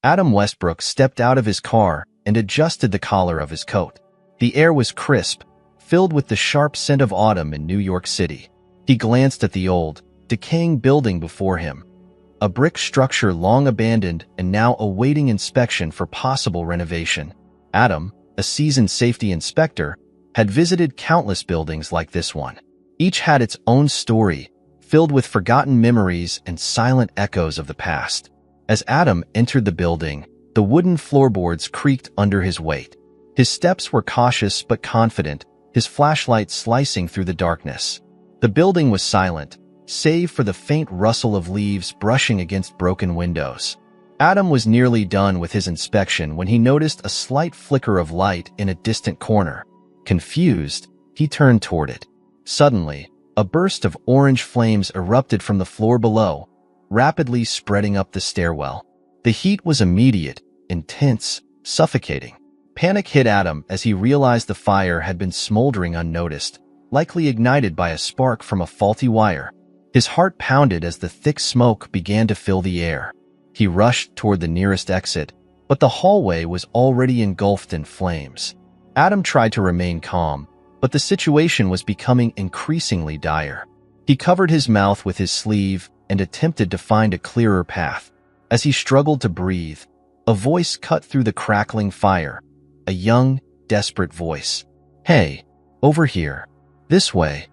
Adam Westbrook stepped out of his car and adjusted the collar of his coat. The air was crisp, filled with the sharp scent of autumn in New York City. He glanced at the old, decaying building before him, a brick structure long abandoned and now awaiting inspection for possible renovation. Adam, a seasoned safety inspector, had visited countless buildings like this one. Each had its own story, filled with forgotten memories and silent echoes of the past. As Adam entered the building, the wooden floorboards creaked under his weight. His steps were cautious but confident, his flashlight slicing through the darkness. The building was silent, save for the faint rustle of leaves brushing against broken windows. Adam was nearly done with his inspection when he noticed a slight flicker of light in a distant corner. Confused, he turned toward it. Suddenly, a burst of orange flames erupted from the floor below, rapidly spreading up the stairwell. The heat was immediate, intense, suffocating. Panic hit Adam as he realized the fire had been smoldering unnoticed, likely ignited by a spark from a faulty wire. His heart pounded as the thick smoke began to fill the air. He rushed toward the nearest exit, but the hallway was already engulfed in flames. Adam tried to remain calm, but the situation was becoming increasingly dire. He covered his mouth with his sleeve and attempted to find a clearer path. As he struggled to breathe, a voice cut through the crackling fire, a young, desperate voice. "Hey, over here. This way."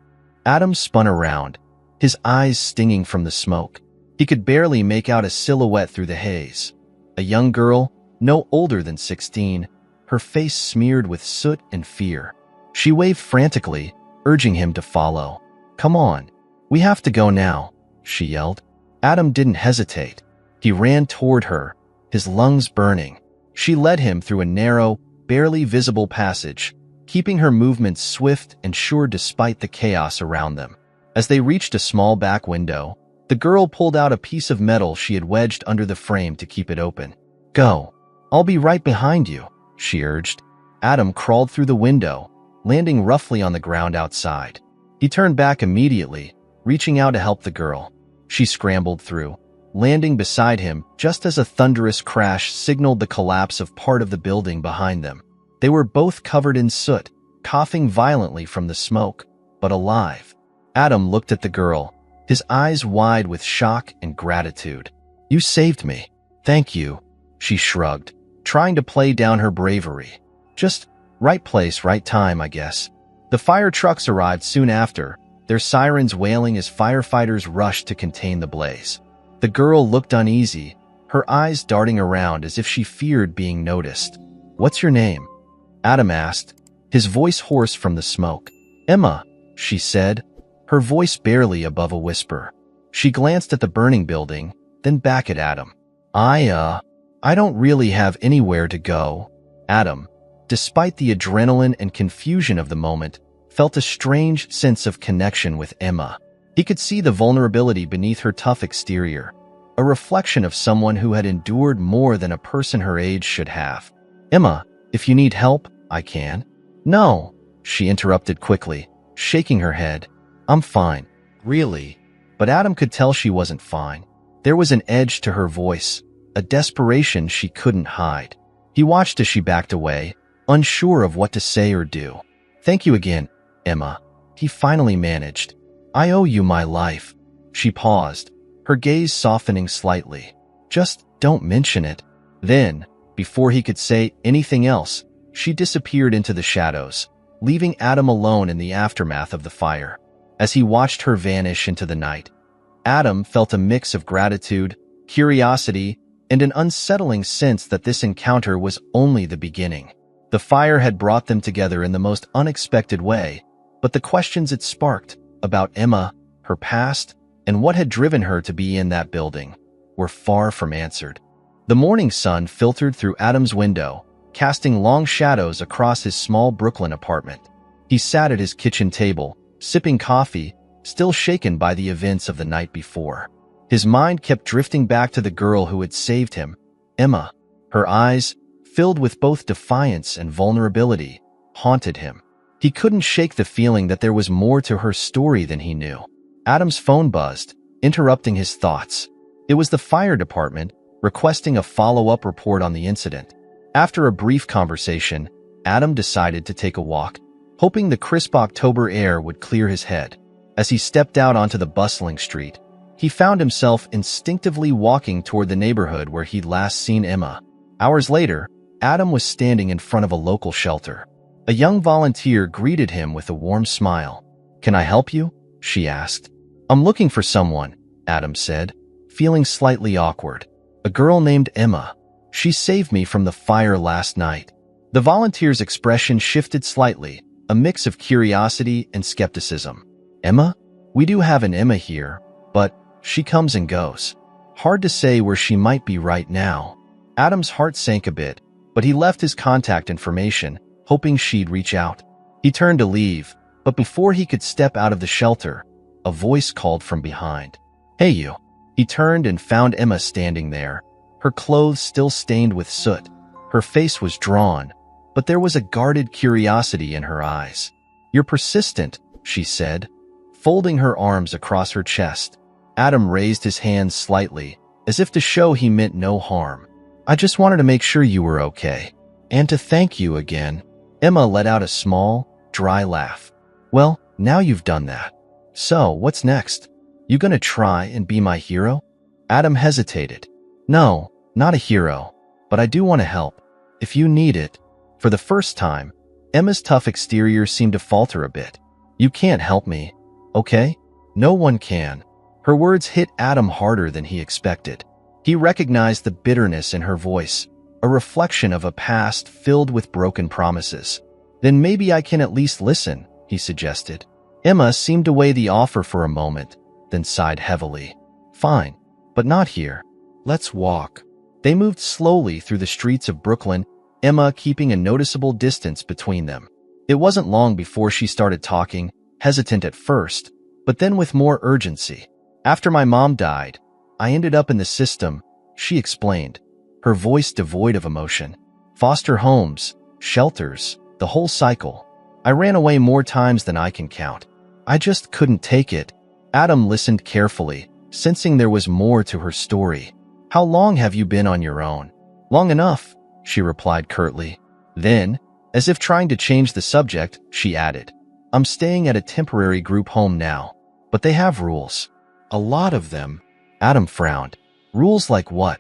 Adam spun around, his eyes stinging from the smoke. He could barely make out a silhouette through the haze. A young girl, no older than 16, her face smeared with soot and fear. She waved frantically, urging him to follow. "Come on. We have to go now," she yelled. Adam didn't hesitate. He ran toward her, his lungs burning. She led him through a narrow, barely visible passage, keeping her movements swift and sure despite the chaos around them. As they reached a small back window, the girl pulled out a piece of metal she had wedged under the frame to keep it open. "Go. I'll be right behind you," she urged. Adam crawled through the window, landing roughly on the ground outside. He turned back immediately, reaching out to help the girl. She scrambled through, landing beside him just as a thunderous crash signaled the collapse of part of the building behind them. They were both covered in soot, coughing violently from the smoke, but alive. Adam looked at the girl, his eyes wide with shock and gratitude. "You saved me. Thank you," she shrugged, trying to play down her bravery. "Just right place, right time, I guess." The fire trucks arrived soon after, their sirens wailing as firefighters rushed to contain the blaze. The girl looked uneasy, her eyes darting around as if she feared being noticed. "What's your name?" Adam asked, his voice hoarse from the smoke. "Emma," she said, her voice barely above a whisper. She glanced at the burning building, then back at Adam. I don't really have anywhere to go." Adam, despite the adrenaline and confusion of the moment, felt a strange sense of connection with Emma. He could see the vulnerability beneath her tough exterior, a reflection of someone who had endured more than a person her age should have. "Emma, if you need help, I can." "No," she interrupted quickly, shaking her head. "I'm fine." "Really?" But Adam could tell she wasn't fine. There was an edge to her voice, a desperation she couldn't hide. He watched as she backed away, unsure of what to say or do. "Thank you again, Emma," he finally managed. "I owe you my life." She paused, her gaze softening slightly. "Just don't mention it." Then, before he could say anything else, she disappeared into the shadows, leaving Adam alone in the aftermath of the fire. As he watched her vanish into the night, Adam felt a mix of gratitude, curiosity, and an unsettling sense that this encounter was only the beginning. The fire had brought them together in the most unexpected way, but the questions it sparked about Emma, her past, and what had driven her to be in that building were far from answered. The morning sun filtered through Adam's window, casting long shadows across his small Brooklyn apartment. He sat at his kitchen table, sipping coffee, still shaken by the events of the night before. His mind kept drifting back to the girl who had saved him, Emma. Her eyes, filled with both defiance and vulnerability, haunted him. He couldn't shake the feeling that there was more to her story than he knew. Adam's phone buzzed, interrupting his thoughts. It was the fire department, requesting a follow-up report on the incident. After a brief conversation, Adam decided to take a walk, hoping the crisp October air would clear his head. As he stepped out onto the bustling street, he found himself instinctively walking toward the neighborhood where he'd last seen Emma. Hours later, Adam was standing in front of a local shelter. A young volunteer greeted him with a warm smile. "Can I help you?" she asked. "I'm looking for someone," Adam said, feeling slightly awkward. "A girl named Emma. She saved me from the fire last night." The volunteer's expression shifted slightly, a mix of curiosity and skepticism. "Emma? We do have an Emma here, but she comes and goes. Hard to say where she might be right now." Adam's heart sank a bit, but he left his contact information, hoping she'd reach out. He turned to leave, but before he could step out of the shelter, a voice called from behind. "Hey, you." He turned and found Emma standing there, her clothes still stained with soot. Her face was drawn, but there was a guarded curiosity in her eyes. "You're persistent," she said, folding her arms across her chest. Adam raised his hands slightly, as if to show he meant no harm. "I just wanted to make sure you were okay. And to thank you again." Emma let out a small, dry laugh. "Well, now you've done that. So, what's next? You gonna try and be my hero?" Adam hesitated. "No, not a hero, but I do want to help. If you need it." For the first time, Emma's tough exterior seemed to falter a bit. "You can't help me, okay? No one can." Her words hit Adam harder than he expected. He recognized the bitterness in her voice, a reflection of a past filled with broken promises. "Then maybe I can at least listen," he suggested. Emma seemed to weigh the offer for a moment, then sighed heavily. "Fine, but not here. Let's walk." They moved slowly through the streets of Brooklyn, Emma keeping a noticeable distance between them. It wasn't long before she started talking, hesitant at first, but then with more urgency. "After my mom died, I ended up in the system," she explained, her voice devoid of emotion. "Foster homes, shelters, the whole cycle. I ran away more times than I can count. I just couldn't take it." Adam listened carefully, sensing there was more to her story. "How long have you been on your own?" "Long enough," she replied curtly. Then, as if trying to change the subject, she added, "I'm staying at a temporary group home now, but they have rules." "A lot of them." Adam frowned. "Rules like what?"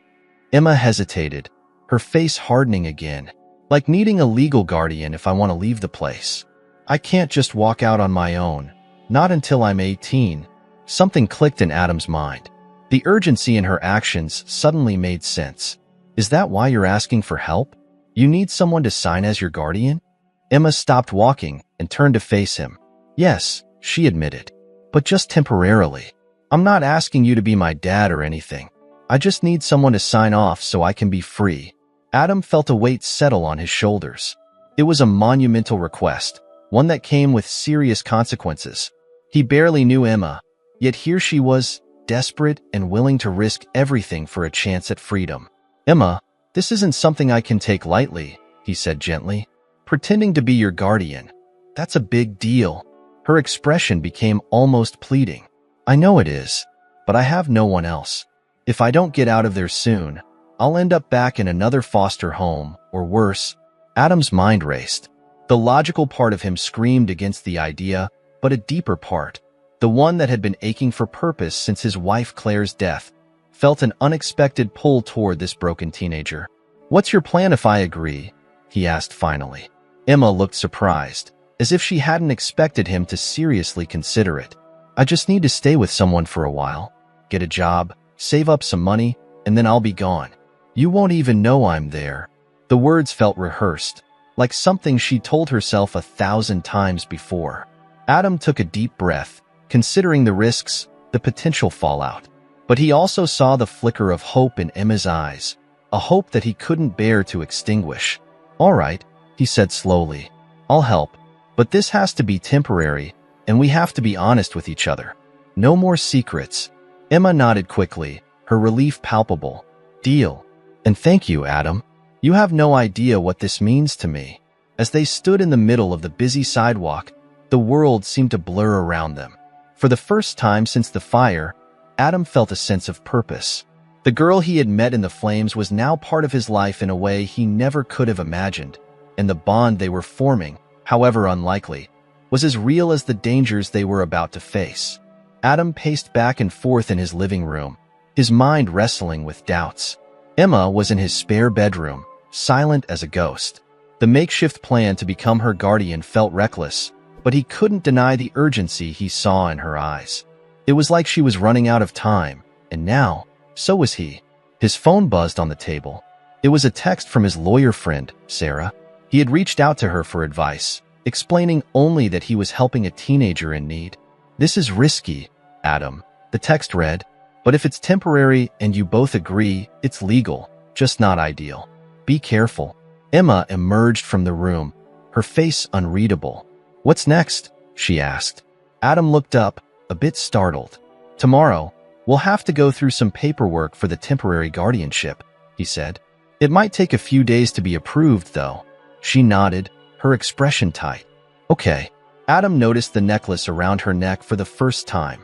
Emma hesitated, her face hardening again. "Like needing a legal guardian if I want to leave the place. I can't just walk out on my own, not until I'm 18. Something clicked in Adam's mind. The urgency in her actions suddenly made sense. "Is that why you're asking for help? You need someone to sign as your guardian?" Emma stopped walking and turned to face him. "Yes," she admitted, "but just temporarily. I'm not asking you to be my dad or anything. I just need someone to sign off so I can be free." Adam felt a weight settle on his shoulders. It was a monumental request, one that came with serious consequences. He barely knew Emma, yet here she was, desperate and willing to risk everything for a chance at freedom. "Emma, this isn't something I can take lightly," he said gently. "Pretending to be your guardian, that's a big deal." Her expression became almost pleading. "I know it is, but I have no one else. If I don't get out of there soon, I'll end up back in another foster home, or worse." Adam's mind raced. The logical part of him screamed against the idea, but a deeper part, the one that had been aching for purpose since his wife Claire's death, felt an unexpected pull toward this broken teenager. "What's your plan if I agree?" he asked finally. Emma looked surprised, as if she hadn't expected him to seriously consider it. "I just need to stay with someone for a while, get a job, save up some money, and then I'll be gone. You won't even know I'm there." The words felt rehearsed, like something she told herself 1,000 times before. Adam took a deep breath, considering the risks, the potential fallout. But he also saw the flicker of hope in Emma's eyes, a hope that he couldn't bear to extinguish. "All right," he said slowly, "I'll help, but this has to be temporary, and we have to be honest with each other. No more secrets." Emma nodded quickly, her relief palpable. "Deal. And thank you, Adam. You have no idea what this means to me." As they stood in the middle of the busy sidewalk, the world seemed to blur around them. For the first time since the fire, Adam felt a sense of purpose. The girl he had met in the flames was now part of his life in a way he never could have imagined, and the bond they were forming, however unlikely, was as real as the dangers they were about to face. Adam paced back and forth in his living room, his mind wrestling with doubts. Emma was in his spare bedroom, silent as a ghost. The makeshift plan to become her guardian felt reckless, but he couldn't deny the urgency he saw in her eyes. It was like she was running out of time, and now, so was he. His phone buzzed on the table. It was a text from his lawyer friend, Sarah. He had reached out to her for advice, explaining only that he was helping a teenager in need. "This is risky, Adam," the text read, "but if it's temporary and you both agree, it's legal, just not ideal. Be careful." Emma emerged from the room, her face unreadable. "What's next?" she asked. Adam looked up, a bit startled. "Tomorrow, we'll have to go through some paperwork for the temporary guardianship," he said. "It might take a few days to be approved, though." She nodded, her expression tight. "Okay." Adam noticed the necklace around her neck for the first time.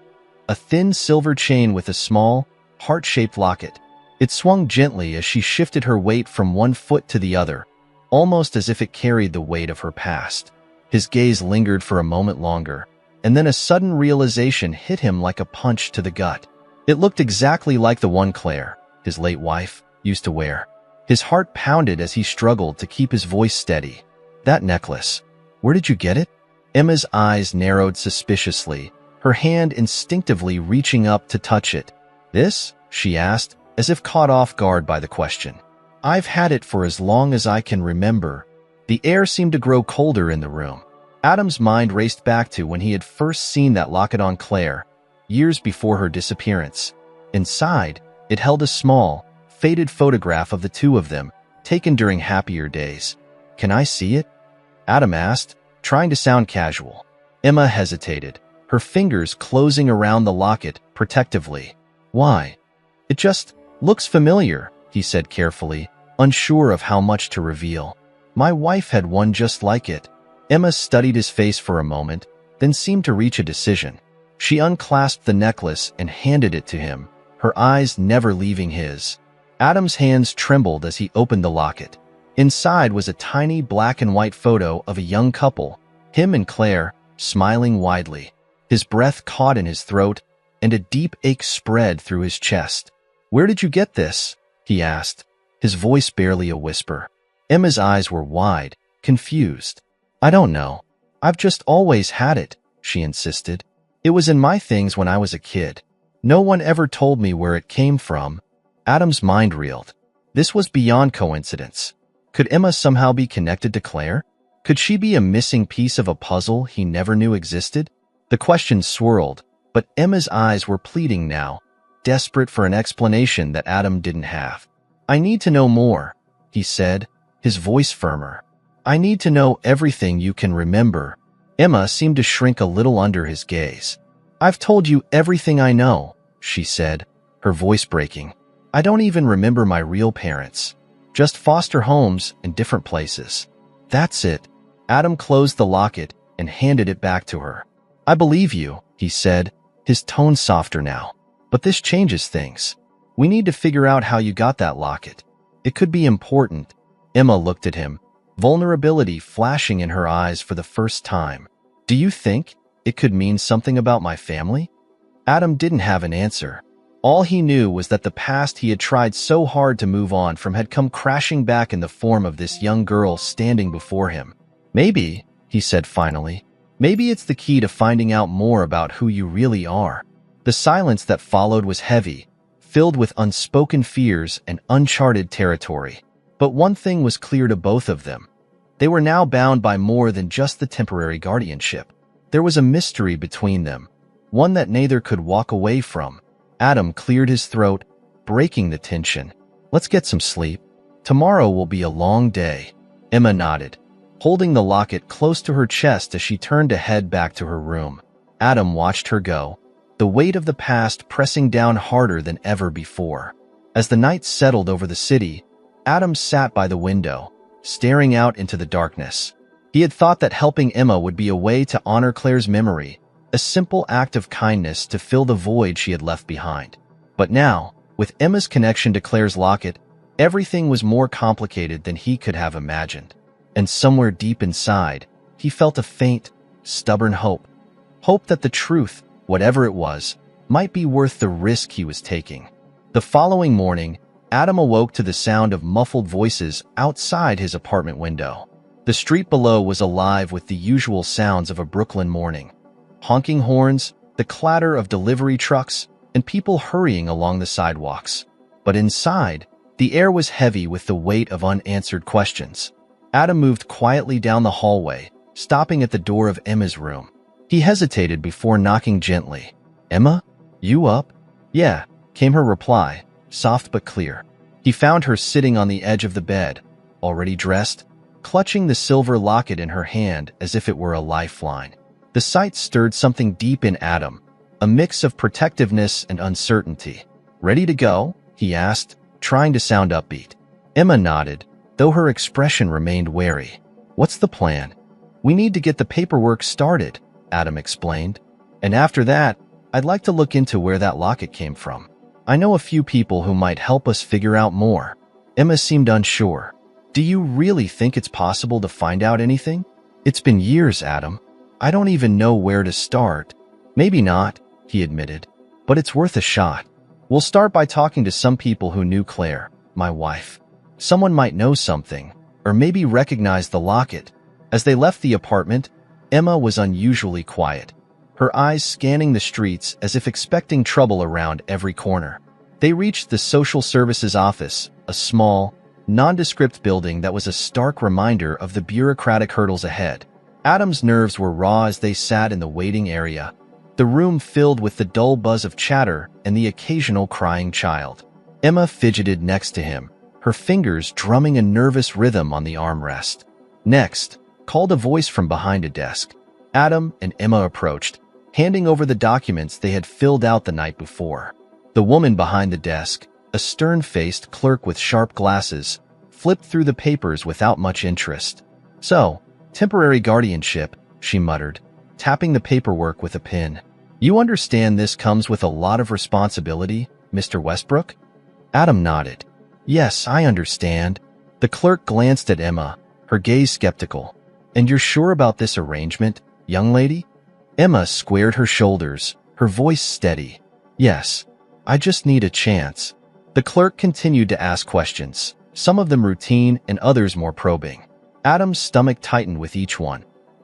A thin silver chain with a small, heart-shaped locket. It swung gently as she shifted her weight from one foot to the other, almost as if it carried the weight of her past. His gaze lingered for a moment longer, and then a sudden realization hit him like a punch to the gut. It looked exactly like the one Claire, his late wife, used to wear. His heart pounded as he struggled to keep his voice steady. "That necklace. Where did you get it?" Emma's eyes narrowed suspiciously, her hand instinctively reaching up to touch it. "This?" she asked, as if caught off guard by the question. "I've had it for as long as I can remember." The air seemed to grow colder in the room. Adam's mind raced back to when he had first seen that locket on Claire, years before her disappearance. Inside, it held a small, faded photograph of the two of them, taken during happier days. "Can I see it?" Adam asked, trying to sound casual. Emma hesitated, her fingers closing around the locket protectively. "Why?" "It just looks familiar," he said carefully, unsure of how much to reveal. "My wife had one just like it." Emma studied his face for a moment, then seemed to reach a decision. She unclasped the necklace and handed it to him, her eyes never leaving his. Adam's hands trembled as he opened the locket. Inside was a tiny black and white photo of a young couple, him and Claire, smiling widely. His breath caught in his throat, and a deep ache spread through his chest. "Where did you get this?" he asked, his voice barely a whisper. Emma's eyes were wide, confused. "I don't know. I've just always had it," she insisted. "It was in my things when I was a kid. No one ever told me where it came from." Adam's mind reeled. This was beyond coincidence. Could Emma somehow be connected to Claire? Could she be a missing piece of a puzzle he never knew existed? The question swirled, but Emma's eyes were pleading now, desperate for an explanation that Adam didn't have. "I need to know more," he said, his voice firmer. "I need to know everything you can remember." Emma seemed to shrink a little under his gaze. "I've told you everything I know," she said, her voice breaking. "I don't even remember my real parents. Just foster homes in different places." "That's it." Adam closed the locket and handed it back to her. "I believe you," he said, his tone softer now. "But this changes things. We need to figure out how you got that locket. It could be important." Emma looked at him, vulnerability flashing in her eyes for the first time. "Do you think it could mean something about my family?" Adam didn't have an answer. All he knew was that the past he had tried so hard to move on from had come crashing back in the form of this young girl standing before him. "Maybe," he said finally, "maybe it's the key to finding out more about who you really are." The silence that followed was heavy, filled with unspoken fears and uncharted territory. But one thing was clear to both of them. They were now bound by more than just the temporary guardianship. There was a mystery between them, one that neither could walk away from. Adam cleared his throat, breaking the tension. "Let's get some sleep. Tomorrow will be a long day." Emma nodded, holding the locket close to her chest as she turned to head back to her room. Adam watched her go, the weight of the past pressing down harder than ever before. As the night settled over the city, Adam sat by the window, staring out into the darkness. He had thought that helping Emma would be a way to honor Claire's memory, a simple act of kindness to fill the void she had left behind. But now, With Emma's connection to Claire's locket, everything was more complicated than he could have imagined. And somewhere deep inside, he felt a faint, stubborn hope. Hope that the truth, whatever it was, might be worth the risk he was taking. The following morning, Adam awoke to the sound of muffled voices outside his apartment window. The street below was alive with the usual sounds of a Brooklyn morning. Honking horns, the clatter of delivery trucks, and people hurrying along the sidewalks. But inside, the air was heavy with the weight of unanswered questions. Adam moved quietly down the hallway, stopping at the door of Emma's room. He hesitated before knocking gently. "Emma? You up?" "Yeah," came her reply, soft but clear. He found her sitting on the edge of the bed, already dressed, clutching the silver locket in her hand as if it were a lifeline. The sight stirred something deep in Adam, a mix of protectiveness and uncertainty. "Ready to go?" he asked, trying to sound upbeat. Emma nodded, though her expression remained wary. "What's the plan?" "We need to get the paperwork started," Adam explained. "And after that, I'd like to look into where that locket came from. I know a few people who might help us figure out more." Emma seemed unsure. "Do you really think it's possible to find out anything?" "It's been years, Adam. I don't even know where to start." "Maybe not," he admitted, "but it's worth a shot. We'll start by talking to some people who knew Claire, my wife. Someone might know something, or maybe recognize the locket." As they left the apartment, Emma was unusually quiet, her eyes scanning the streets as if expecting trouble around every corner. They reached the social services office, a small, nondescript building that was a stark reminder of the bureaucratic hurdles ahead. Adam's nerves were raw as they sat in the waiting area, the room filled with the dull buzz of chatter and the occasional crying child. Emma fidgeted next to him, her fingers drumming a nervous rhythm on the armrest. "Next," called a voice from behind a desk. Adam and Emma approached, handing over the documents they had filled out the night before. The woman behind the desk, a stern-faced clerk with sharp glasses, flipped through the papers without much interest. "So, temporary guardianship," she muttered, tapping the paperwork with a pen. "You understand this comes with a lot of responsibility, Mr. Westbrook?" Adam nodded. "Yes, I understand." The clerk glanced at Emma, her gaze skeptical. "And you're sure about this arrangement, young lady?" Emma squared her shoulders, her voice steady. "Yes, I just need a chance." The clerk continued to ask questions, some of them routine and others more probing. Adam's stomach tightened with each one,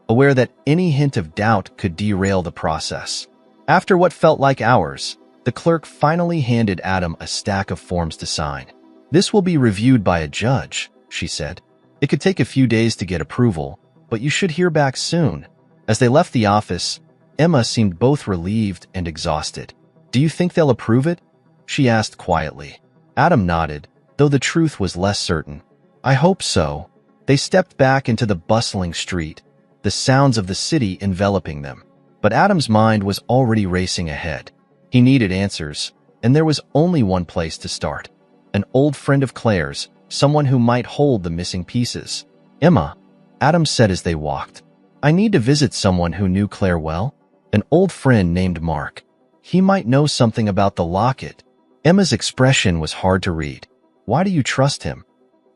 aware that any hint of doubt could derail the process. After what felt like hours, the clerk finally handed Adam a stack of forms to sign. "This will be reviewed by a judge," she said. "It could take a few days to get approval, but you should hear back soon." As they left the office, Emma seemed both relieved and exhausted. "Do you think they'll approve it?" she asked quietly. Adam nodded, though the truth was less certain. "I hope so." They stepped back into the bustling street, the sounds of the city enveloping them. But Adam's mind was already racing ahead. He needed answers, and there was only one place to start. An old friend of Claire's, someone who might hold the missing pieces. "Emma," Adam said as they walked, "I need to visit someone who knew Claire well. An old friend named Mark. He might know something about the locket." Emma's expression was hard to read. "Why do you trust him?"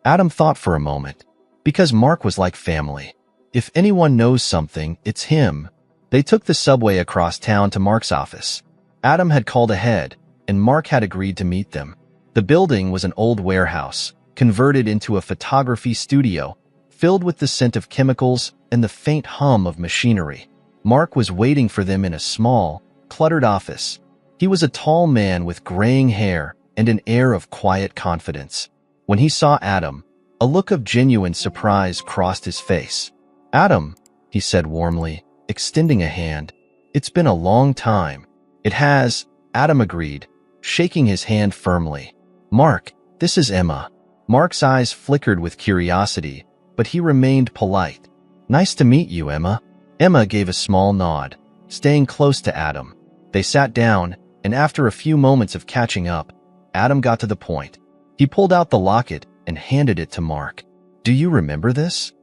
Adam thought for a moment. "Because Mark was like family. If anyone knows something, it's him." They took the subway across town to Mark's office. Adam had called ahead, and Mark had agreed to meet them. The building was an old warehouse, converted into a photography studio, filled with the scent of chemicals and the faint hum of machinery. Mark was waiting for them in a small, cluttered office. He was a tall man with graying hair and an air of quiet confidence. When he saw Adam, a look of genuine surprise crossed his face. "Adam," he said warmly, extending a hand. "It's been a long time." "It has," Adam agreed, shaking his hand firmly. "Mark, this is Emma." Mark's eyes flickered with curiosity, but he remained polite. "Nice to meet you, Emma." Emma gave a small nod, staying close to Adam. They sat down, and after a few moments of catching up, Adam got to the point. He pulled out the locket and handed it to Mark. "Do you remember this?"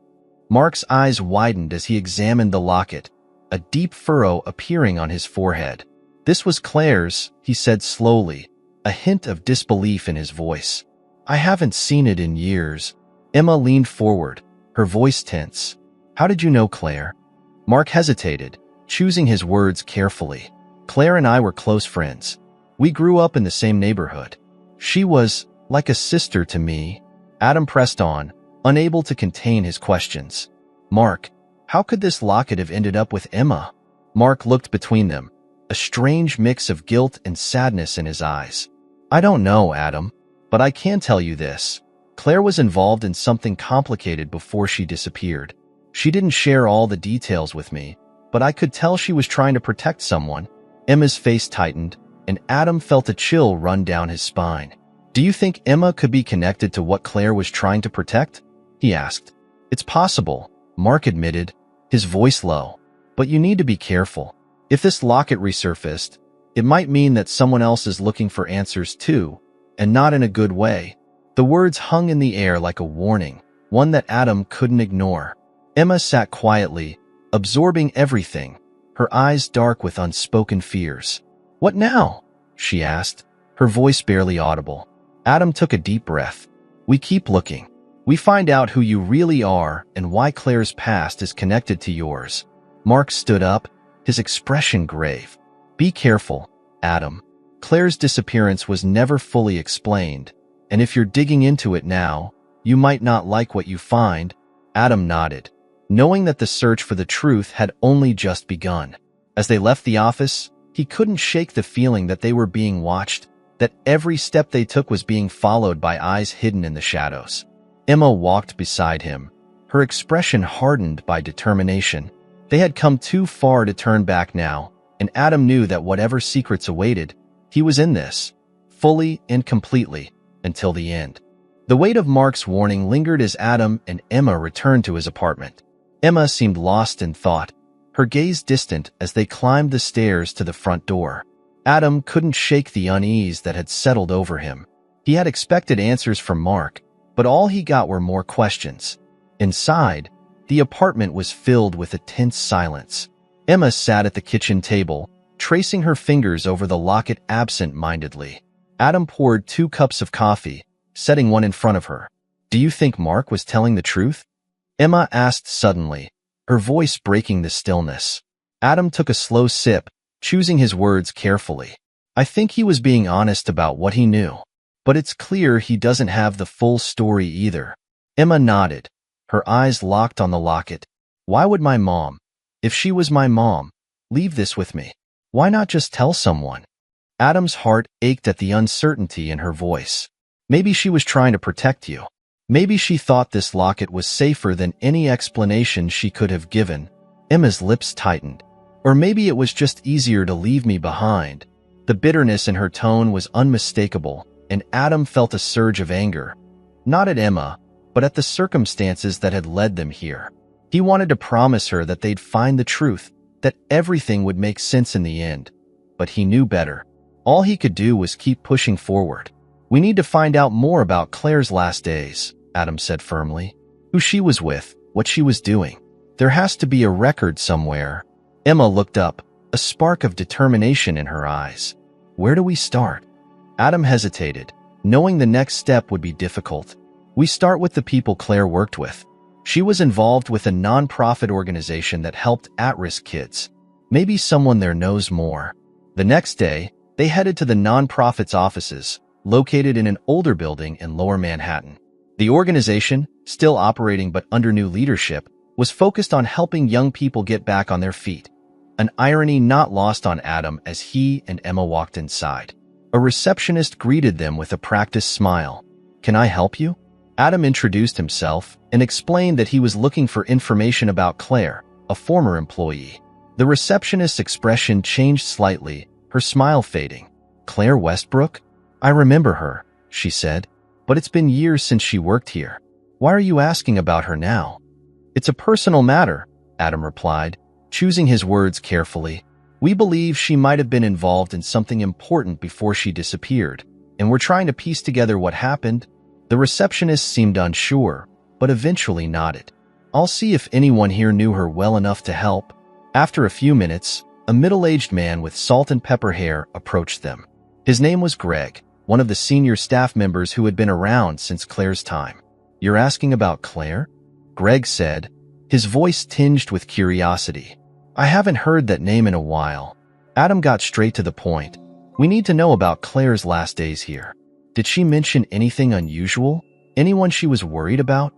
Mark's eyes widened as he examined the locket, a deep furrow appearing on his forehead. "This was Claire's," he said slowly, a hint of disbelief in his voice. I haven't seen it in years. Emma leaned forward, her voice tense. How did you know Claire? Mark hesitated, choosing his words carefully. Claire and I were close friends. We grew up in the same neighborhood. She was like a sister to me. Adam pressed on, unable to contain his questions. Mark, how could this locket have ended up with Emma? Mark looked between them, a strange mix of guilt and sadness in his eyes. I don't know, Adam, but I can tell you this. Claire was involved in something complicated before she disappeared. She didn't share all the details with me, but I could tell she was trying to protect someone. Emma's face tightened, and Adam felt a chill run down his spine. Do you think Emma could be connected to what Claire was trying to protect? He asked. It's possible, Mark admitted, his voice low. But you need to be careful. If this locket resurfaced, it might mean that someone else is looking for answers too, and not in a good way. The words hung in the air like a warning, one that Adam couldn't ignore. Emma sat quietly, absorbing everything, her eyes dark with unspoken fears. What now? She asked, her voice barely audible. Adam took a deep breath. We keep looking. We find out who you really are and why Claire's past is connected to yours. Mark stood up, his expression grave. Be careful, Adam. Claire's disappearance was never fully explained, and if you're digging into it now, you might not like what you find. Adam nodded, knowing that the search for the truth had only just begun. As they left the office, he couldn't shake the feeling that they were being watched, that every step they took was being followed by eyes hidden in the shadows. Emma walked beside him, her expression hardened by determination. They had come too far to turn back now, and Adam knew that whatever secrets awaited, he was in this, fully and completely, until the end. The weight of Mark's warning lingered as Adam and Emma returned to his apartment. Emma seemed lost in thought, her gaze distant as they climbed the stairs to the front door. Adam couldn't shake the unease that had settled over him. He had expected answers from Mark, but all he got were more questions. Inside, the apartment was filled with a tense silence. Emma sat at the kitchen table, tracing her fingers over the locket absent-mindedly. Adam poured 2 cups of coffee, setting one in front of her. Do you think Mark was telling the truth? Emma asked suddenly, her voice breaking the stillness. Adam took a slow sip, choosing his words carefully. I think he was being honest about what he knew. But it's clear he doesn't have the full story either. Emma nodded, her eyes locked on the locket. Why would my mom, if she was my mom, leave this with me? Why not just tell someone? Adam's heart ached at the uncertainty in her voice. Maybe she was trying to protect you. Maybe she thought this locket was safer than any explanation she could have given. Emma's lips tightened. Or maybe it was just easier to leave me behind. The bitterness in her tone was unmistakable, and Adam felt a surge of anger. Not at Emma, but at the circumstances that had led them here. He wanted to promise her that they'd find the truth, that everything would make sense in the end. But he knew better. All he could do was keep pushing forward. We need to find out more about Claire's last days, Adam said firmly. Who she was with, what she was doing. There has to be a record somewhere. Emma looked up, a spark of determination in her eyes. Where do we start? Adam hesitated, knowing the next step would be difficult. We start with the people Claire worked with. She was involved with a non-profit organization that helped at-risk kids. Maybe someone there knows more. The next day, they headed to the non-profit's offices, located in an older building in Lower Manhattan. The organization, still operating but under new leadership, was focused on helping young people get back on their feet. An irony not lost on Adam as he and Emma walked inside. A receptionist greeted them with a practiced smile. Can I help you? Adam introduced himself and explained that he was looking for information about Claire, a former employee. The receptionist's expression changed slightly, her smile fading. Claire Westbrook? I remember her, she said, but it's been years since she worked here. Why are you asking about her now? It's a personal matter, Adam replied, choosing his words carefully. We believe she might have been involved in something important before she disappeared, and we're trying to piece together what happened. The receptionist seemed unsure, but eventually nodded. I'll see if anyone here knew her well enough to help. After a few minutes, a middle-aged man with salt and pepper hair approached them. His name was Greg, one of the senior staff members who had been around since Claire's time. "You're asking about Claire?" Greg said, his voice tinged with curiosity. "I haven't heard that name in a while." Adam got straight to the point. "We need to know about Claire's last days here. Did she mention anything unusual? Anyone she was worried about?"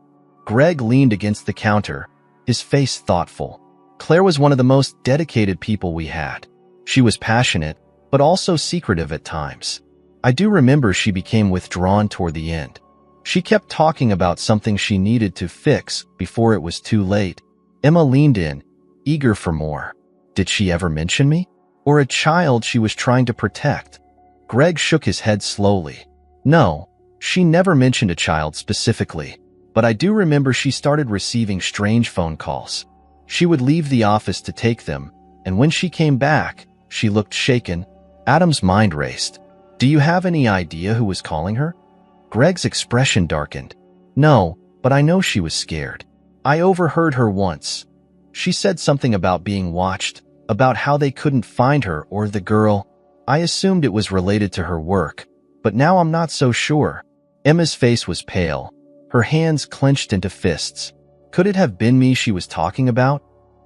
Greg leaned against the counter, his face thoughtful. "Claire was one of the most dedicated people we had. She was passionate, but also secretive at times. I do remember she became withdrawn toward the end. She kept talking about something she needed to fix before it was too late." Emma leaned in, eager for more. "Did she ever mention me? Or a child she was trying to protect?" Greg shook his head slowly. "No, she never mentioned a child specifically, but I do remember she started receiving strange phone calls. She would leave the office to take them, and when she came back, she looked shaken." Adam's mind raced. "Do you have any idea who was calling her?" Greg's expression darkened. "No, but I know she was scared. I overheard her once. She said something about being watched, about how they couldn't find her or the girl. I assumed it was related to her work, but now I'm not so sure." Emma's face was pale, her hands clenched into fists. "Could it have been me she was talking about?"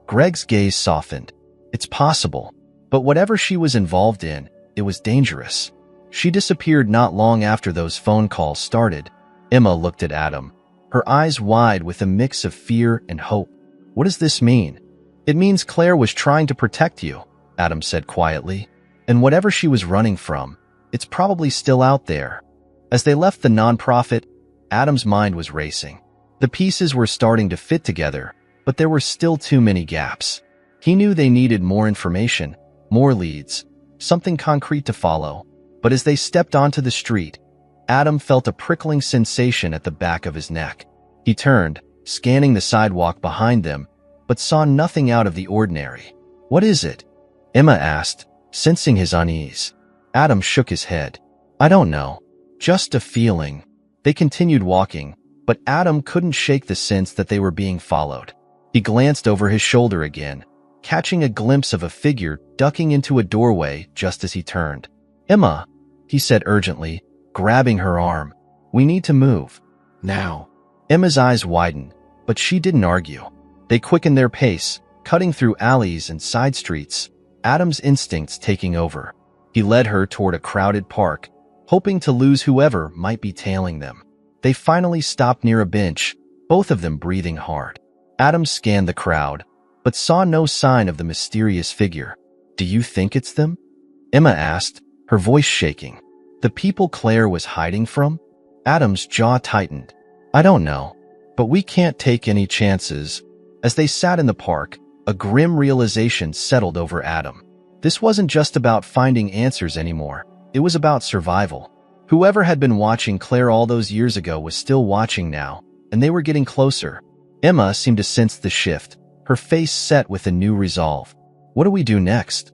Greg's gaze softened. "It's possible, but whatever she was involved in, it was dangerous. She disappeared not long after those phone calls started." Emma looked at Adam, her eyes wide with a mix of fear and hope. "What does this mean?" "It means Claire was trying to protect you," Adam said quietly. "And whatever she was running from, it's probably still out there." As they left the nonprofit, Adam's mind was racing. The pieces were starting to fit together, but there were still too many gaps. He knew they needed more information, more leads, something concrete to follow. But as they stepped onto the street, Adam felt a prickling sensation at the back of his neck. He turned, scanning the sidewalk behind them, but saw nothing out of the ordinary. "What is it?" Emma asked, sensing his unease. Adam shook his head. "I don't know. Just a feeling." They continued walking, but Adam couldn't shake the sense that they were being followed. He glanced over his shoulder again, catching a glimpse of a figure ducking into a doorway just as he turned. "Emma," he said urgently, grabbing her arm. "We need to move. Now." Emma's eyes widened, but she didn't argue. They quickened their pace, cutting through alleys and side streets, Adam's instincts taking over. He led her toward a crowded park, hoping to lose whoever might be tailing them. They finally stopped near a bench, both of them breathing hard. Adam scanned the crowd, but saw no sign of the mysterious figure. "Do you think it's them?" Emma asked, her voice shaking. "The people Claire was hiding from?" Adam's jaw tightened. "I don't know, but we can't take any chances." As they sat in the park, a grim realization settled over Adam. This wasn't just about finding answers anymore. It was about survival. Whoever had been watching Claire all those years ago was still watching now, and they were getting closer. Emma seemed to sense the shift, her face set with a new resolve. "What do we do next?"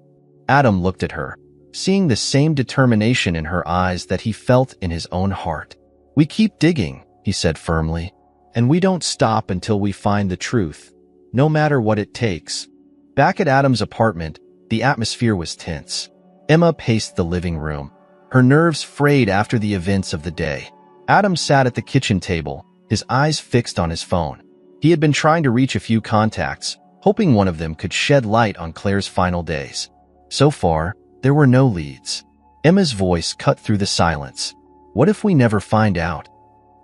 Adam looked at her, seeing the same determination in her eyes that he felt in his own heart. "We keep digging," he said firmly, "and we don't stop until we find the truth, no matter what it takes." Back at Adam's apartment, the atmosphere was tense. Emma paced the living room, her nerves frayed after the events of the day. Adam sat at the kitchen table, his eyes fixed on his phone. He had been trying to reach a few contacts, hoping one of them could shed light on Claire's final days. So far, there were no leads. Emma's voice cut through the silence. "What if we never find out?"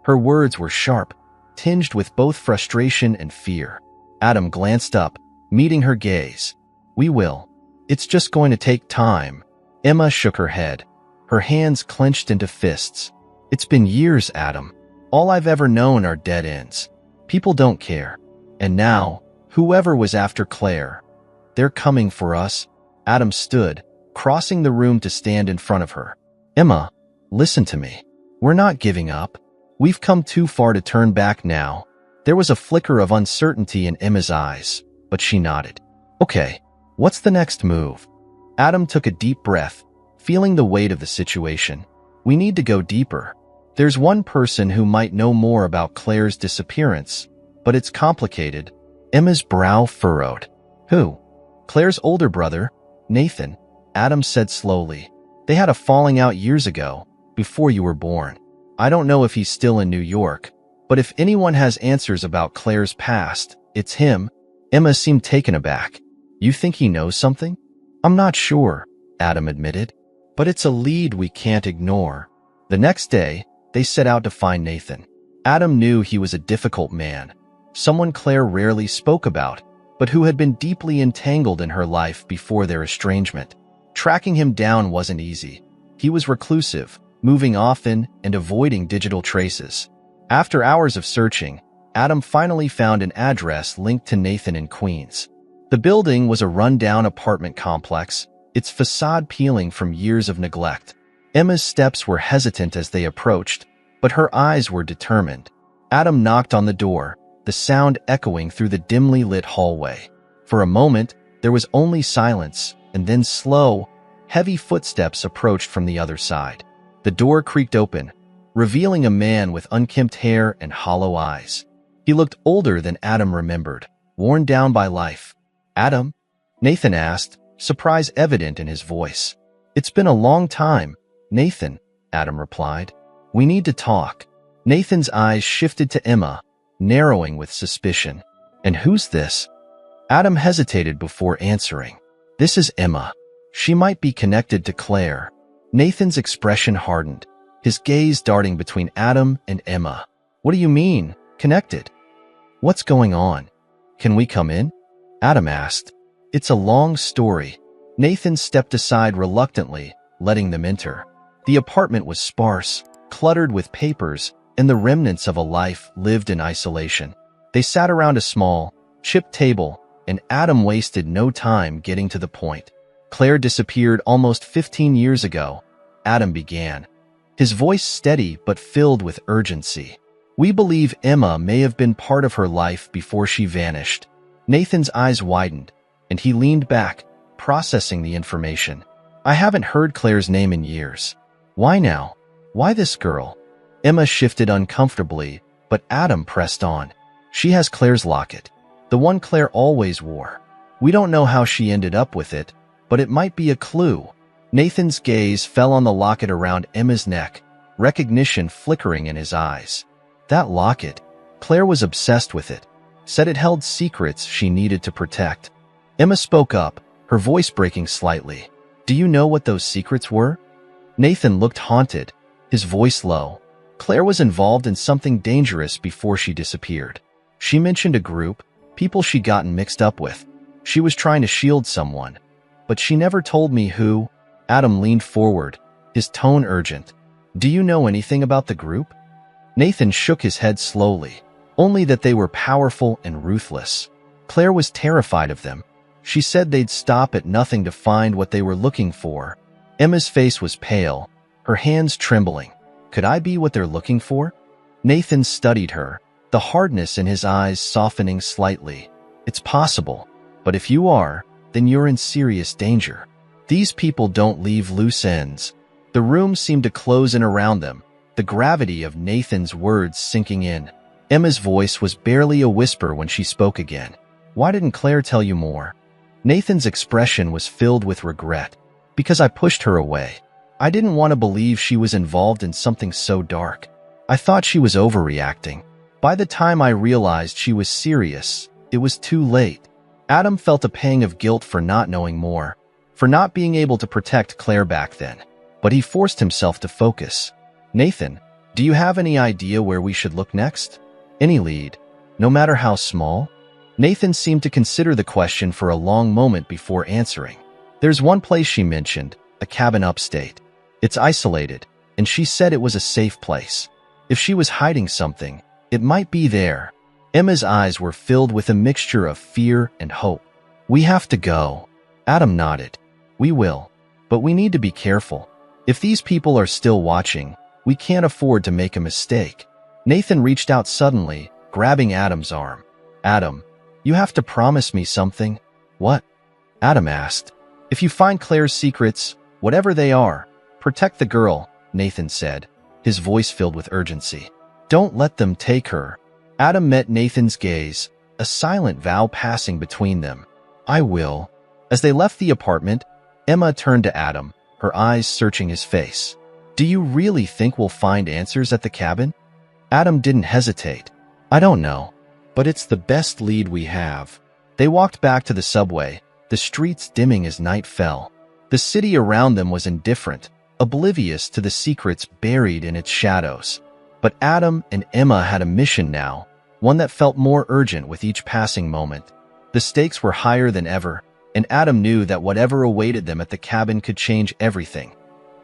Her words were sharp, tinged with both frustration and fear. Adam glanced up, meeting her gaze. "We will. It's just going to take time." Emma shook her head, her hands clenched into fists. "It's been years, Adam. All I've ever known are dead ends. People don't care. And now, whoever was after Claire, they're coming for us." Adam stood, crossing the room to stand in front of her. "Emma, listen to me. We're not giving up. We've come too far to turn back now." There was a flicker of uncertainty in Emma's eyes, but she nodded. "Okay, what's the next move?" Adam took a deep breath, feeling the weight of the situation. "We need to go deeper. There's one person who might know more about Claire's disappearance, but it's complicated." Emma's brow furrowed. "Who?" "Claire's older brother, Nathan," Adam said slowly. "They had a falling out years ago, before you were born. I don't know if he's still in New York, but if anyone has answers about Claire's past, it's him." Emma seemed taken aback. "You think he knows something?" "I'm not sure," Adam admitted, "but it's a lead we can't ignore." The next day, they set out to find Nathan. Adam knew he was a difficult man, someone Claire rarely spoke about, but who had been deeply entangled in her life before their estrangement. Tracking him down wasn't easy. He was reclusive, moving often and avoiding digital traces. After hours of searching, Adam finally found an address linked to Nathan in Queens. The building was a rundown apartment complex, its facade peeling from years of neglect. Emma's steps were hesitant as they approached, but her eyes were determined. Adam knocked on the door, the sound echoing through the dimly lit hallway. For a moment, there was only silence, and then slow, heavy footsteps approached from the other side. The door creaked open, revealing a man with unkempt hair and hollow eyes. He looked older than Adam remembered, worn down by life. "Adam?" Nathan asked, surprise evident in his voice. "It's been a long time, Nathan," Adam replied. "We need to talk." Nathan's eyes shifted to Emma, narrowing with suspicion. "And who's this?" Adam hesitated before answering. "This is Emma. She might be connected to Claire." Nathan's expression hardened, his gaze darting between Adam and Emma. "What do you mean, connected? What's going on? Can we come in?" Adam asked. "It's a long story." Nathan stepped aside reluctantly, letting them enter. The apartment was sparse, cluttered with papers and the remnants of a life lived in isolation. They sat around a small, chipped table, and Adam wasted no time getting to the point. "Claire disappeared almost 15 years ago," Adam began, his voice steady but filled with urgency. "We believe Emma may have been part of her life before she vanished." Nathan's eyes widened, and he leaned back, processing the information. "I haven't heard Claire's name in years. Why now? Why this girl?" Emma shifted uncomfortably, but Adam pressed on. "She has Claire's locket, the one Claire always wore. We don't know how she ended up with it, but it might be a clue." Nathan's gaze fell on the locket around Emma's neck, recognition flickering in his eyes. That locket. Claire was obsessed with it, said it held secrets she needed to protect. Emma spoke up, her voice breaking slightly. "Do you know what those secrets were?" Nathan looked haunted, his voice low. "Claire was involved in something dangerous before she disappeared. She mentioned a group, people she'd gotten mixed up with. She was trying to shield someone, but she never told me who." Adam leaned forward, his tone urgent. "Do you know anything about the group?" Nathan shook his head slowly, only that they were powerful and ruthless. Claire was terrified of them. She said they'd stop at nothing to find what they were looking for. Emma's face was pale, her hands trembling. "Could I be what they're looking for?" Nathan studied her, the hardness in his eyes softening slightly. "It's possible, but if you are, then you're in serious danger. These people don't leave loose ends." The room seemed to close in around them, the gravity of Nathan's words sinking in. Emma's voice was barely a whisper when she spoke again. "Why didn't Claire tell you more?" Nathan's expression was filled with regret. "Because I pushed her away. I didn't want to believe she was involved in something so dark. I thought she was overreacting. By the time I realized she was serious, it was too late." Adam felt a pang of guilt for not knowing more, for not being able to protect Claire back then. But he forced himself to focus. "Nathan, do you have any idea where we should look next? Any lead, no matter how small?" Nathan seemed to consider the question for a long moment before answering. "There's one place she mentioned, a cabin upstate. It's isolated, and she said it was a safe place. If she was hiding something, it might be there." Emma's eyes were filled with a mixture of fear and hope. "We have to go." Adam nodded. "We will, but we need to be careful. If these people are still watching, we can't afford to make a mistake." Nathan reached out suddenly, grabbing Adam's arm. "Adam, you have to promise me something." "What?" Adam asked. "If you find Claire's secrets, whatever they are, protect the girl," Nathan said, his voice filled with urgency. "Don't let them take her." Adam met Nathan's gaze, a silent vow passing between them. "I will." As they left the apartment, Emma turned to Adam, her eyes searching his face. Do you really think we'll find answers at the cabin? Adam didn't hesitate. I don't know, but it's the best lead we have. They walked back to the subway, the streets dimming as night fell. The city around them was indifferent, oblivious to the secrets buried in its shadows. But Adam and Emma had a mission now, one that felt more urgent with each passing moment. The stakes were higher than ever, and Adam knew that whatever awaited them at the cabin could change everything.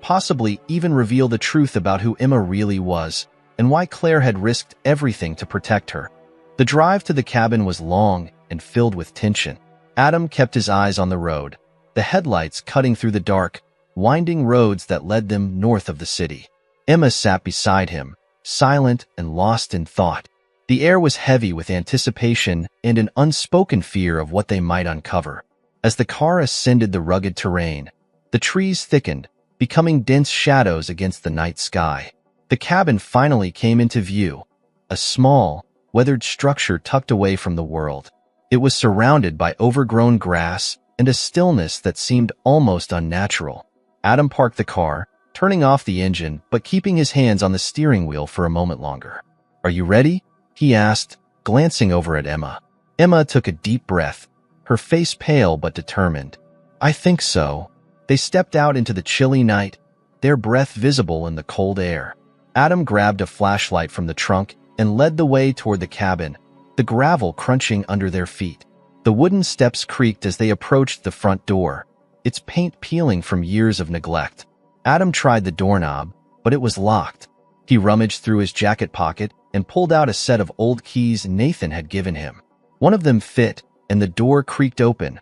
Possibly even reveal the truth about who Emma really was, and why Claire had risked everything to protect her. The drive to the cabin was long and filled with tension. Adam kept his eyes on the road, the headlights cutting through the dark, winding roads that led them north of the city. Emma sat beside him, silent and lost in thought. The air was heavy with anticipation and an unspoken fear of what they might uncover. As the car ascended the rugged terrain, the trees thickened, becoming dense shadows against the night sky. The cabin finally came into view, a small, weathered structure tucked away from the world. It was surrounded by overgrown grass and a stillness that seemed almost unnatural. Adam parked the car, turning off the engine but keeping his hands on the steering wheel for a moment longer. "Are you ready?" he asked, glancing over at Emma. Emma took a deep breath, her face pale but determined. "I think so." They stepped out into the chilly night, their breath visible in the cold air. Adam grabbed a flashlight from the trunk and led the way toward the cabin, the gravel crunching under their feet. The wooden steps creaked as they approached the front door, its paint peeling from years of neglect. Adam tried the doorknob, but it was locked. He rummaged through his jacket pocket and pulled out a set of old keys Nathan had given him. One of them fit, and the door creaked open,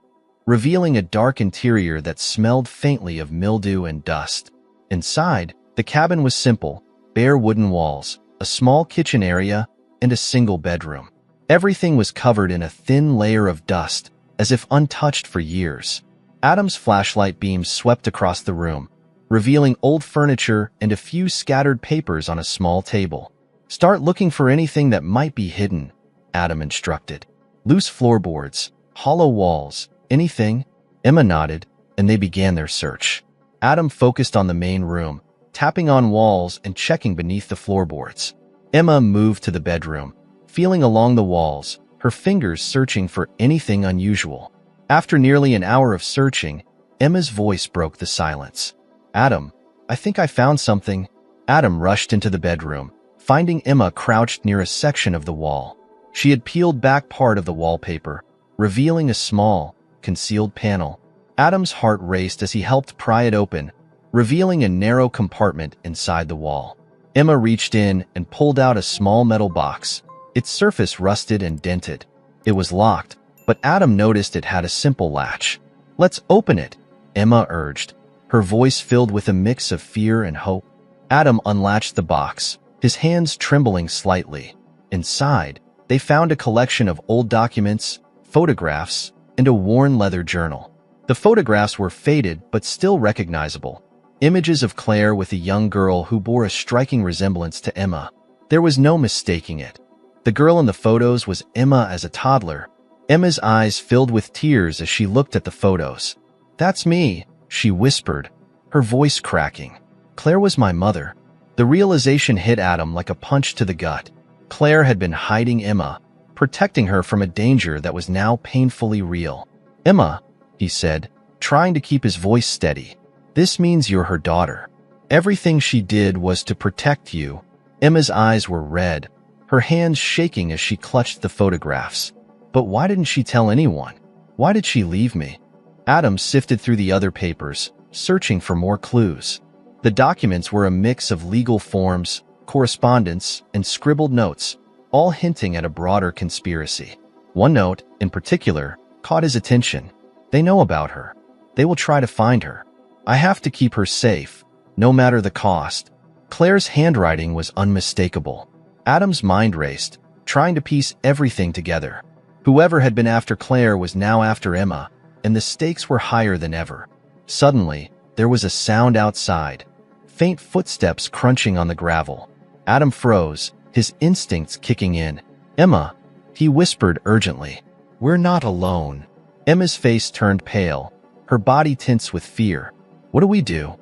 revealing a dark interior that smelled faintly of mildew and dust. Inside, the cabin was simple, bare wooden walls, a small kitchen area, and a single bedroom. Everything was covered in a thin layer of dust, as if untouched for years. Adam's flashlight beam swept across the room, revealing old furniture and a few scattered papers on a small table. "Start looking for anything that might be hidden," Adam instructed. "Loose floorboards, hollow walls, anything?" Emma nodded, and they began their search. Adam focused on the main room, tapping on walls and checking beneath the floorboards. Emma moved to the bedroom, feeling along the walls, her fingers searching for anything unusual. After nearly an hour of searching, Emma's voice broke the silence. "Adam, I think I found something." Adam rushed into the bedroom, finding Emma crouched near a section of the wall. She had peeled back part of the wallpaper, revealing a small, concealed panel. Adam's heart raced as he helped pry it open, revealing a narrow compartment inside the wall. Emma reached in and pulled out a small metal box, its surface rusted and dented. It was locked, but Adam noticed it had a simple latch. "Let's open it," Emma urged, her voice filled with a mix of fear and hope. Adam unlatched the box, his hands trembling slightly. Inside, they found a collection of old documents, photographs, and a worn leather journal. The photographs were faded but still recognizable, images of Claire with a young girl who bore a striking resemblance to Emma. There was no mistaking it. The girl in the photos was Emma as a toddler. Emma's eyes filled with tears as she looked at the photos. "That's me," she whispered, her voice cracking. "Claire was my mother." The realization hit Adam like a punch to the gut. Claire had been hiding Emma, protecting her from a danger that was now painfully real. "Emma," he said, trying to keep his voice steady. "This means you're her daughter. Everything she did was to protect you." Emma's eyes were red, her hands shaking as she clutched the photographs. "But why didn't she tell anyone? Why did she leave me?" Adam sifted through the other papers, searching for more clues. The documents were a mix of legal forms, correspondence, and scribbled notes, all hinting at a broader conspiracy. One note, in particular, caught his attention. "They know about her. They will try to find her. I have to keep her safe, no matter the cost." Claire's handwriting was unmistakable. Adam's mind raced, trying to piece everything together. Whoever had been after Claire was now after Emma, and the stakes were higher than ever. Suddenly, there was a sound outside, faint footsteps crunching on the gravel. Adam froze, his instincts kicking in. "Emma," he whispered urgently. "We're not alone." Emma's face turned pale, her body tense with fear. "What do we do?"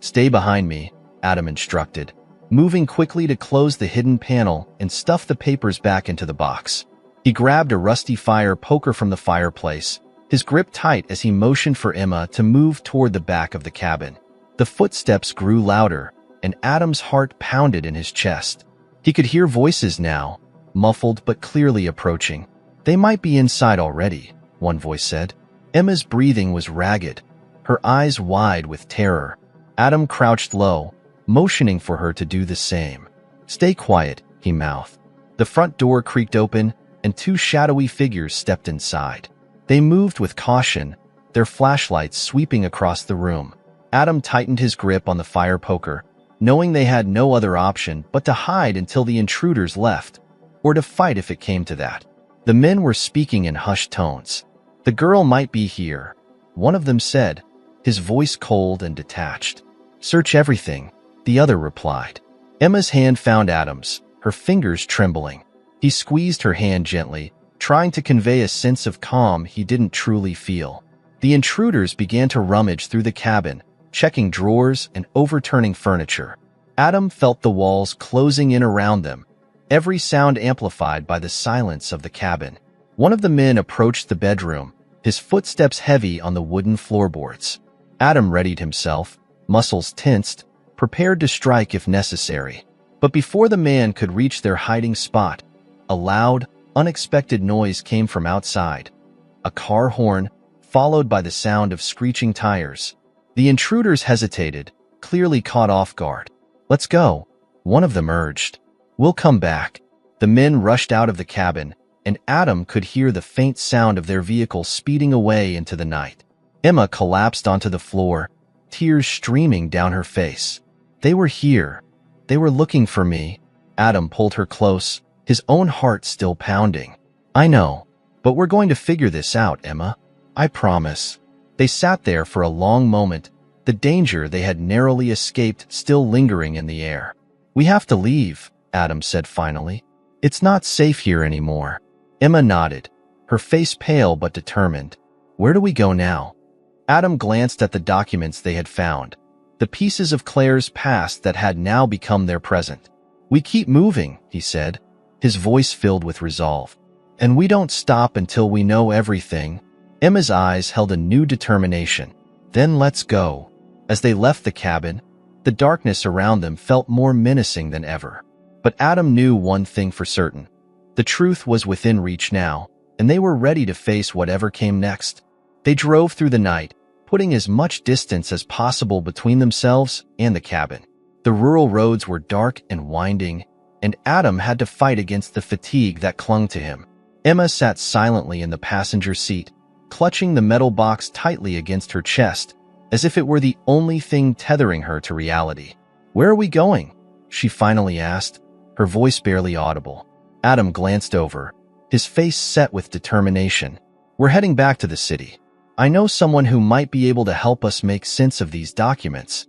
"Stay behind me," Adam instructed, moving quickly to close the hidden panel and stuff the papers back into the box. He grabbed a rusty fire poker from the fireplace, his grip tight as he motioned for Emma to move toward the back of the cabin. The footsteps grew louder, and Adam's heart pounded in his chest. He could hear voices now, muffled but clearly approaching. "They might be inside already," one voice said. Emma's breathing was ragged, her eyes wide with terror. Adam crouched low, motioning for her to do the same. "Stay quiet," he mouthed. The front door creaked open, and two shadowy figures stepped inside. They moved with caution, their flashlights sweeping across the room. Adam tightened his grip on the fire poker, knowing they had no other option but to hide until the intruders left, or to fight if it came to that. The men were speaking in hushed tones. "The girl might be here," one of them said, his voice cold and detached. "Search everything," the other replied. Emma's hand found Adam's, her fingers trembling. He squeezed her hand gently, trying to convey a sense of calm he didn't truly feel. The intruders began to rummage through the cabin, checking drawers and overturning furniture. Adam felt the walls closing in around them, every sound amplified by the silence of the cabin. One of the men approached the bedroom, his footsteps heavy on the wooden floorboards. Adam readied himself, muscles tensed, prepared to strike if necessary. But before the man could reach their hiding spot, a loud, unexpected noise came from outside. A car horn, followed by the sound of screeching tires. The intruders hesitated, clearly caught off guard. "Let's go," one of them urged. "We'll come back." The men rushed out of the cabin, and Adam could hear the faint sound of their vehicle speeding away into the night. Emma collapsed onto the floor, tears streaming down her face. "They were here. They were looking for me." Adam pulled her close, his own heart still pounding. "I know, but we're going to figure this out, Emma. I promise." They sat there for a long moment, the danger they had narrowly escaped still lingering in the air. "We have to leave," Adam said finally. "It's not safe here anymore." Emma nodded, her face pale but determined. "Where do we go now?" Adam glanced at the documents they had found, the pieces of Claire's past that had now become their present. "We keep moving," he said, his voice filled with resolve. "And we don't stop until we know everything." Emma's eyes held a new determination. "Then let's go." As they left the cabin, the darkness around them felt more menacing than ever. But Adam knew one thing for certain. The truth was within reach now, and they were ready to face whatever came next. They drove through the night, putting as much distance as possible between themselves and the cabin. The rural roads were dark and winding, and Adam had to fight against the fatigue that clung to him. Emma sat silently in the passenger seat, clutching the metal box tightly against her chest, as if it were the only thing tethering her to reality. "Where are we going?" she finally asked, her voice barely audible. Adam glanced over, his face set with determination. "We're heading back to the city. I know someone who might be able to help us make sense of these documents."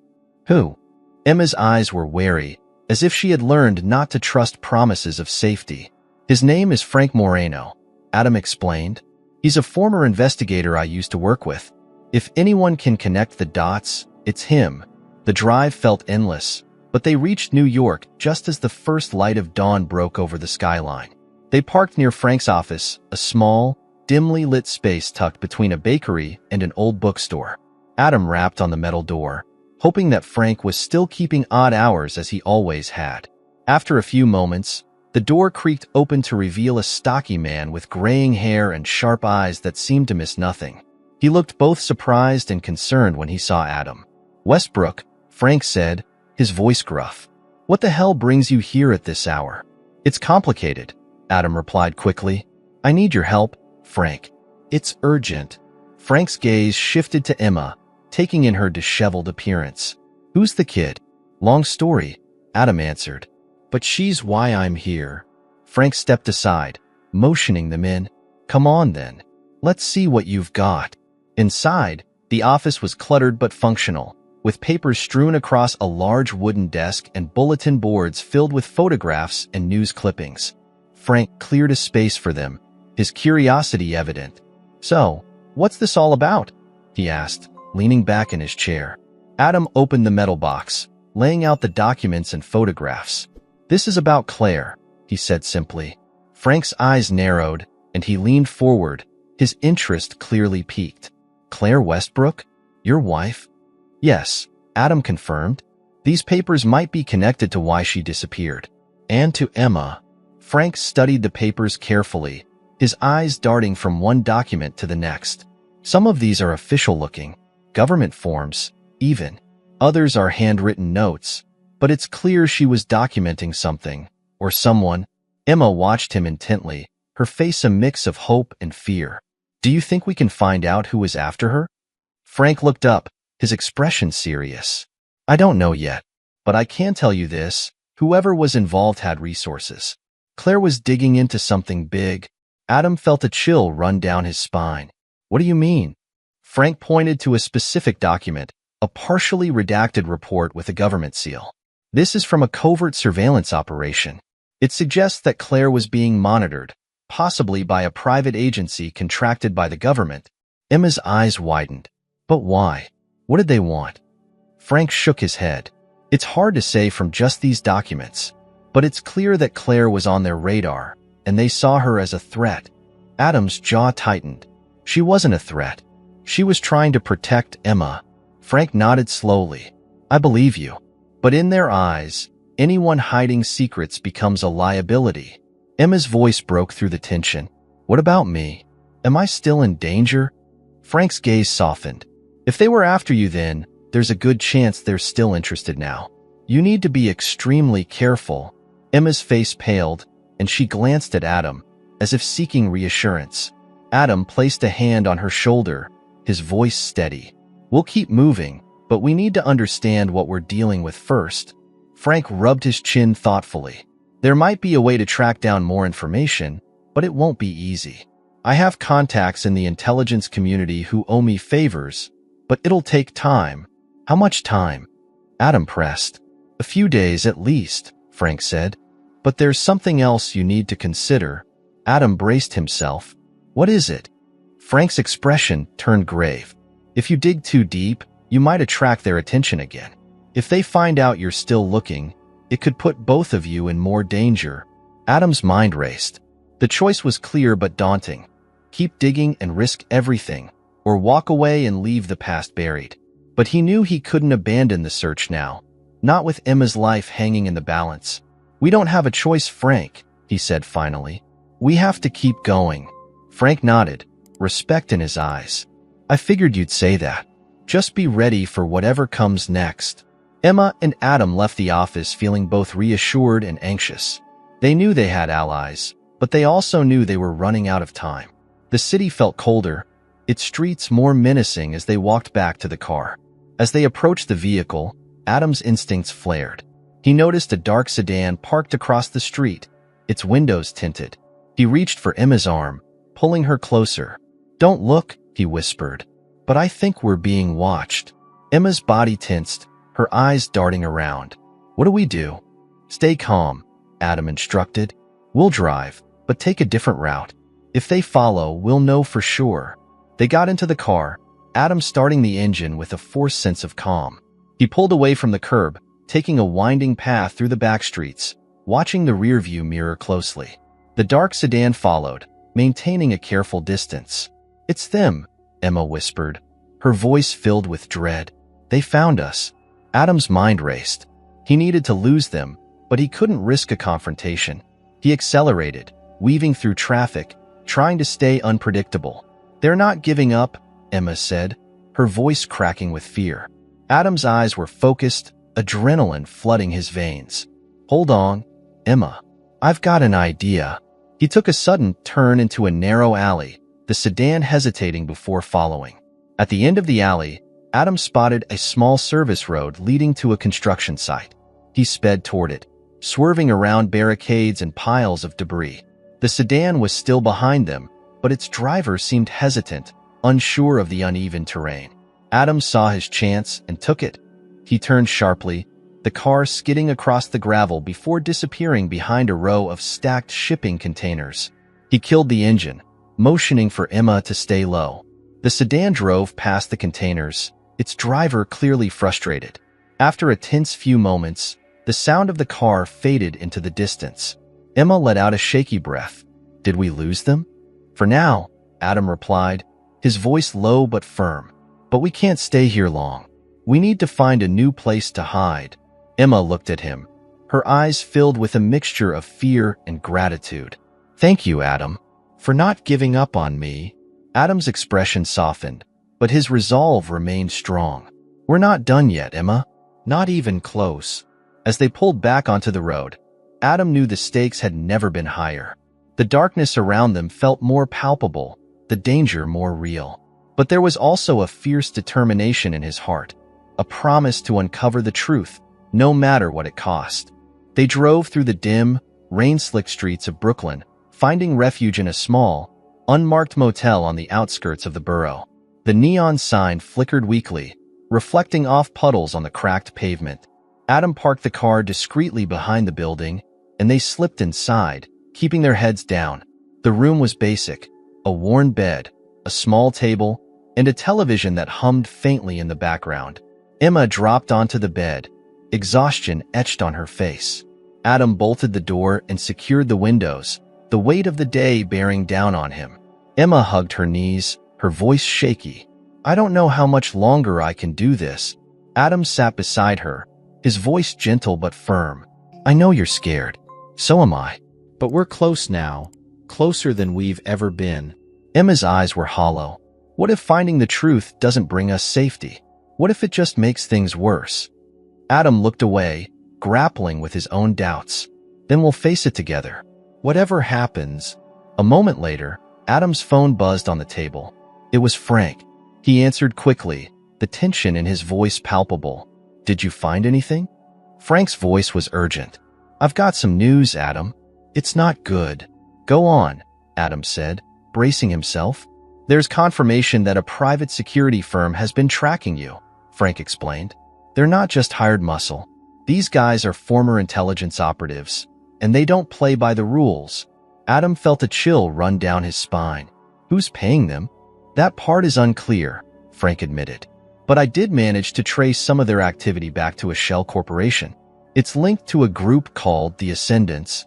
"Who?" Emma's eyes were wary, as if she had learned not to trust promises of safety. "His name is Frank Moreno," Adam explained. "He's a former investigator I used to work with. If anyone can connect the dots, it's him." The drive felt endless, but they reached New York just as the first light of dawn broke over the skyline. They parked near Frank's office, a small, dimly lit space tucked between a bakery and an old bookstore. Adam rapped on the metal door, hoping that Frank was still keeping odd hours as he always had. After a few moments, the door creaked open to reveal a stocky man with graying hair and sharp eyes that seemed to miss nothing. He looked both surprised and concerned when he saw Adam. "Westbrook," Frank said, his voice gruff. "What the hell brings you here at this hour?" "It's complicated," Adam replied quickly. "I need your help, Frank." "It's urgent." Frank's gaze shifted to Emma, taking in her disheveled appearance. "Who's the kid?" "Long story," Adam answered. "But she's why I'm here." Frank stepped aside, motioning them in. "Come on then. Let's see what you've got." Inside, the office was cluttered but functional, with papers strewn across a large wooden desk and bulletin boards filled with photographs and news clippings. Frank cleared a space for them, his curiosity evident. "So, what's this all about?" he asked, leaning back in his chair. Adam opened the metal box, laying out the documents and photographs. "This is about Claire," he said simply. Frank's eyes narrowed, and he leaned forward, his interest clearly piqued. "Claire Westbrook? Your wife?" "Yes," Adam confirmed. "These papers might be connected to why she disappeared." "And to Emma." Frank studied the papers carefully, his eyes darting from one document to the next. "Some of these are official-looking, government forms, even. Others are handwritten notes, but it's clear she was documenting something, or someone." Emma watched him intently, her face a mix of hope and fear. "Do you think we can find out who was after her?" Frank looked up, his expression serious. "I don't know yet, but I can tell you this, whoever was involved had resources. Claire was digging into something big." Adam felt a chill run down his spine. "What do you mean?" Frank pointed to a specific document, a partially redacted report with a government seal. "This is from a covert surveillance operation. It suggests that Claire was being monitored, possibly by a private agency contracted by the government." Emma's eyes widened. "But why? What did they want?" Frank shook his head. "It's hard to say from just these documents, but it's clear that Claire was on their radar, and they saw her as a threat." Adam's jaw tightened. "She wasn't a threat. She was trying to protect Emma." Frank nodded slowly. "I believe you. But in their eyes, anyone hiding secrets becomes a liability." Emma's voice broke through the tension. "What about me? Am I still in danger?" Frank's gaze softened. "If they were after you then, there's a good chance they're still interested now. You need to be extremely careful." Emma's face paled, and she glanced at Adam, as if seeking reassurance. Adam placed a hand on her shoulder, his voice steady. "We'll keep moving, but we need to understand what we're dealing with first." Frank rubbed his chin thoughtfully. "There might be a way to track down more information, but it won't be easy. I have contacts in the intelligence community who owe me favors, but it'll take time." "How much time?" Adam pressed. "A few days at least," Frank said. "But there's something else you need to consider." Adam braced himself. "What is it?" Frank's expression turned grave. "If you dig too deep, you might attract their attention again. If they find out you're still looking, it could put both of you in more danger." Adam's mind raced. The choice was clear but daunting. Keep digging and risk everything, or walk away and leave the past buried. But he knew he couldn't abandon the search now, not with Emma's life hanging in the balance. "We don't have a choice, Frank," he said finally. "We have to keep going." Frank nodded, respect in his eyes. "I figured you'd say that. Just be ready for whatever comes next." Emma and Adam left the office feeling both reassured and anxious. They knew they had allies, but they also knew they were running out of time. The city felt colder, its streets more menacing as they walked back to the car. As they approached the vehicle, Adam's instincts flared. He noticed a dark sedan parked across the street, its windows tinted. He reached for Emma's arm, pulling her closer. "Don't look," he whispered. "But I think we're being watched." Emma's body tensed, her eyes darting around. "What do we do?" "Stay calm," Adam instructed. "We'll drive, but take a different route. If they follow, we'll know for sure." They got into the car, Adam starting the engine with a forced sense of calm. He pulled away from the curb, taking a winding path through the back streets, watching the rearview mirror closely. The dark sedan followed, maintaining a careful distance. "It's them," Emma whispered, her voice filled with dread. "They found us." Adam's mind raced. He needed to lose them, but he couldn't risk a confrontation. He accelerated, weaving through traffic, trying to stay unpredictable. "They're not giving up," Emma said, her voice cracking with fear. Adam's eyes were focused, adrenaline flooding his veins. "Hold on, Emma. I've got an idea." He took a sudden turn into a narrow alley, the sedan hesitating before following. At the end of the alley, Adam spotted a small service road leading to a construction site. He sped toward it, swerving around barricades and piles of debris. The sedan was still behind them, but its driver seemed hesitant, unsure of the uneven terrain. Adam saw his chance and took it. He turned sharply, the car skidding across the gravel before disappearing behind a row of stacked shipping containers. He killed the engine, motioning for Emma to stay low. The sedan drove past the containers, its driver clearly frustrated. After a tense few moments, the sound of the car faded into the distance. Emma let out a shaky breath. Did we lose them? For now, Adam replied, his voice low but firm. But we can't stay here long. We need to find a new place to hide. Emma looked at him, her eyes filled with a mixture of fear and gratitude. Thank you, Adam, for not giving up on me. Adam's expression softened, but his resolve remained strong. We're not done yet, Emma. Not even close. As they pulled back onto the road, Adam knew the stakes had never been higher. The darkness around them felt more palpable, the danger more real. But there was also a fierce determination in his heart, a promise to uncover the truth, no matter what it cost. They drove through the dim, rain-slicked streets of Brooklyn, finding refuge in a small, unmarked motel on the outskirts of the borough. The neon sign flickered weakly, reflecting off puddles on the cracked pavement. Adam parked the car discreetly behind the building, and they slipped inside, keeping their heads down. The room was basic, a worn bed, a small table, and a television that hummed faintly in the background. Emma dropped onto the bed, exhaustion etched on her face. Adam bolted the door and secured the windows, the weight of the day bearing down on him. Emma hugged her knees, her voice shaky. I don't know how much longer I can do this. Adam sat beside her, his voice gentle but firm. I know you're scared. So am I. But we're close now, closer than we've ever been. Emma's eyes were hollow. What if finding the truth doesn't bring us safety? What if it just makes things worse? Adam looked away, grappling with his own doubts. Then we'll face it together. Whatever happens. A moment later, Adam's phone buzzed on the table. It was Frank. He answered quickly, the tension in his voice palpable. Did you find anything? Frank's voice was urgent. I've got some news, Adam. It's not good. Go on, Adam said, bracing himself. There's confirmation that a private security firm has been tracking you, Frank explained. They're not just hired muscle. These guys are former intelligence operatives, and they don't play by the rules. Adam felt a chill run down his spine. Who's paying them? That part is unclear, Frank admitted. But I did manage to trace some of their activity back to a shell corporation. It's linked to a group called the Ascendants.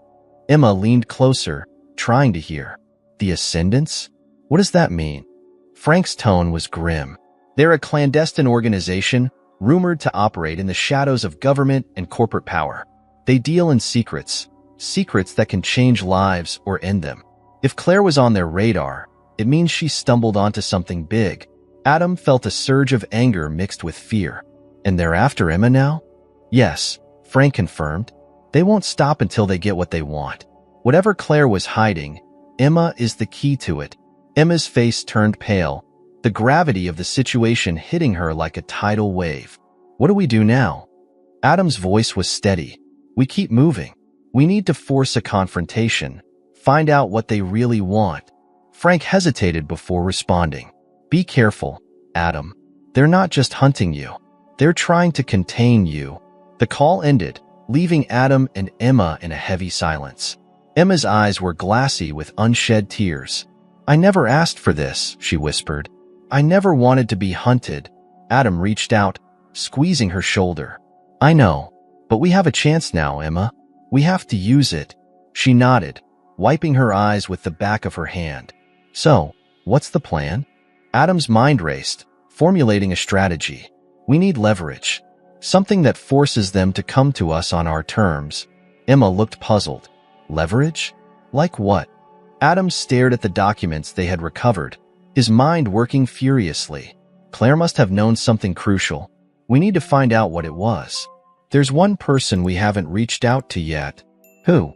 Emma leaned closer, trying to hear. The Ascendants? What does that mean? Frank's tone was grim. They're a clandestine organization rumored to operate in the shadows of government and corporate power. They deal in secrets, secrets that can change lives or end them. If Claire was on their radar, it means she stumbled onto something big. Adam felt a surge of anger mixed with fear. And they're after Emma now? Yes, Frank confirmed. They won't stop until they get what they want. Whatever Claire was hiding, Emma is the key to it. Emma's face turned pale, the gravity of the situation hitting her like a tidal wave. What do we do now? Adam's voice was steady. We keep moving. We need to force a confrontation, find out what they really want. Frank hesitated before responding. Be careful, Adam. They're not just hunting you. They're trying to contain you. The call ended, leaving Adam and Emma in a heavy silence. Emma's eyes were glassy with unshed tears. I never asked for this, she whispered. I never wanted to be hunted. Adam reached out, squeezing her shoulder. I know, but we have a chance now, Emma. We have to use it. She nodded, wiping her eyes with the back of her hand. So, what's the plan? Adam's mind raced, formulating a strategy. We need leverage. Something that forces them to come to us on our terms. Emma looked puzzled. Leverage? Like what? Adam stared at the documents they had recovered, his mind working furiously. Claire must have known something crucial. We need to find out what it was. There's one person we haven't reached out to yet. Who?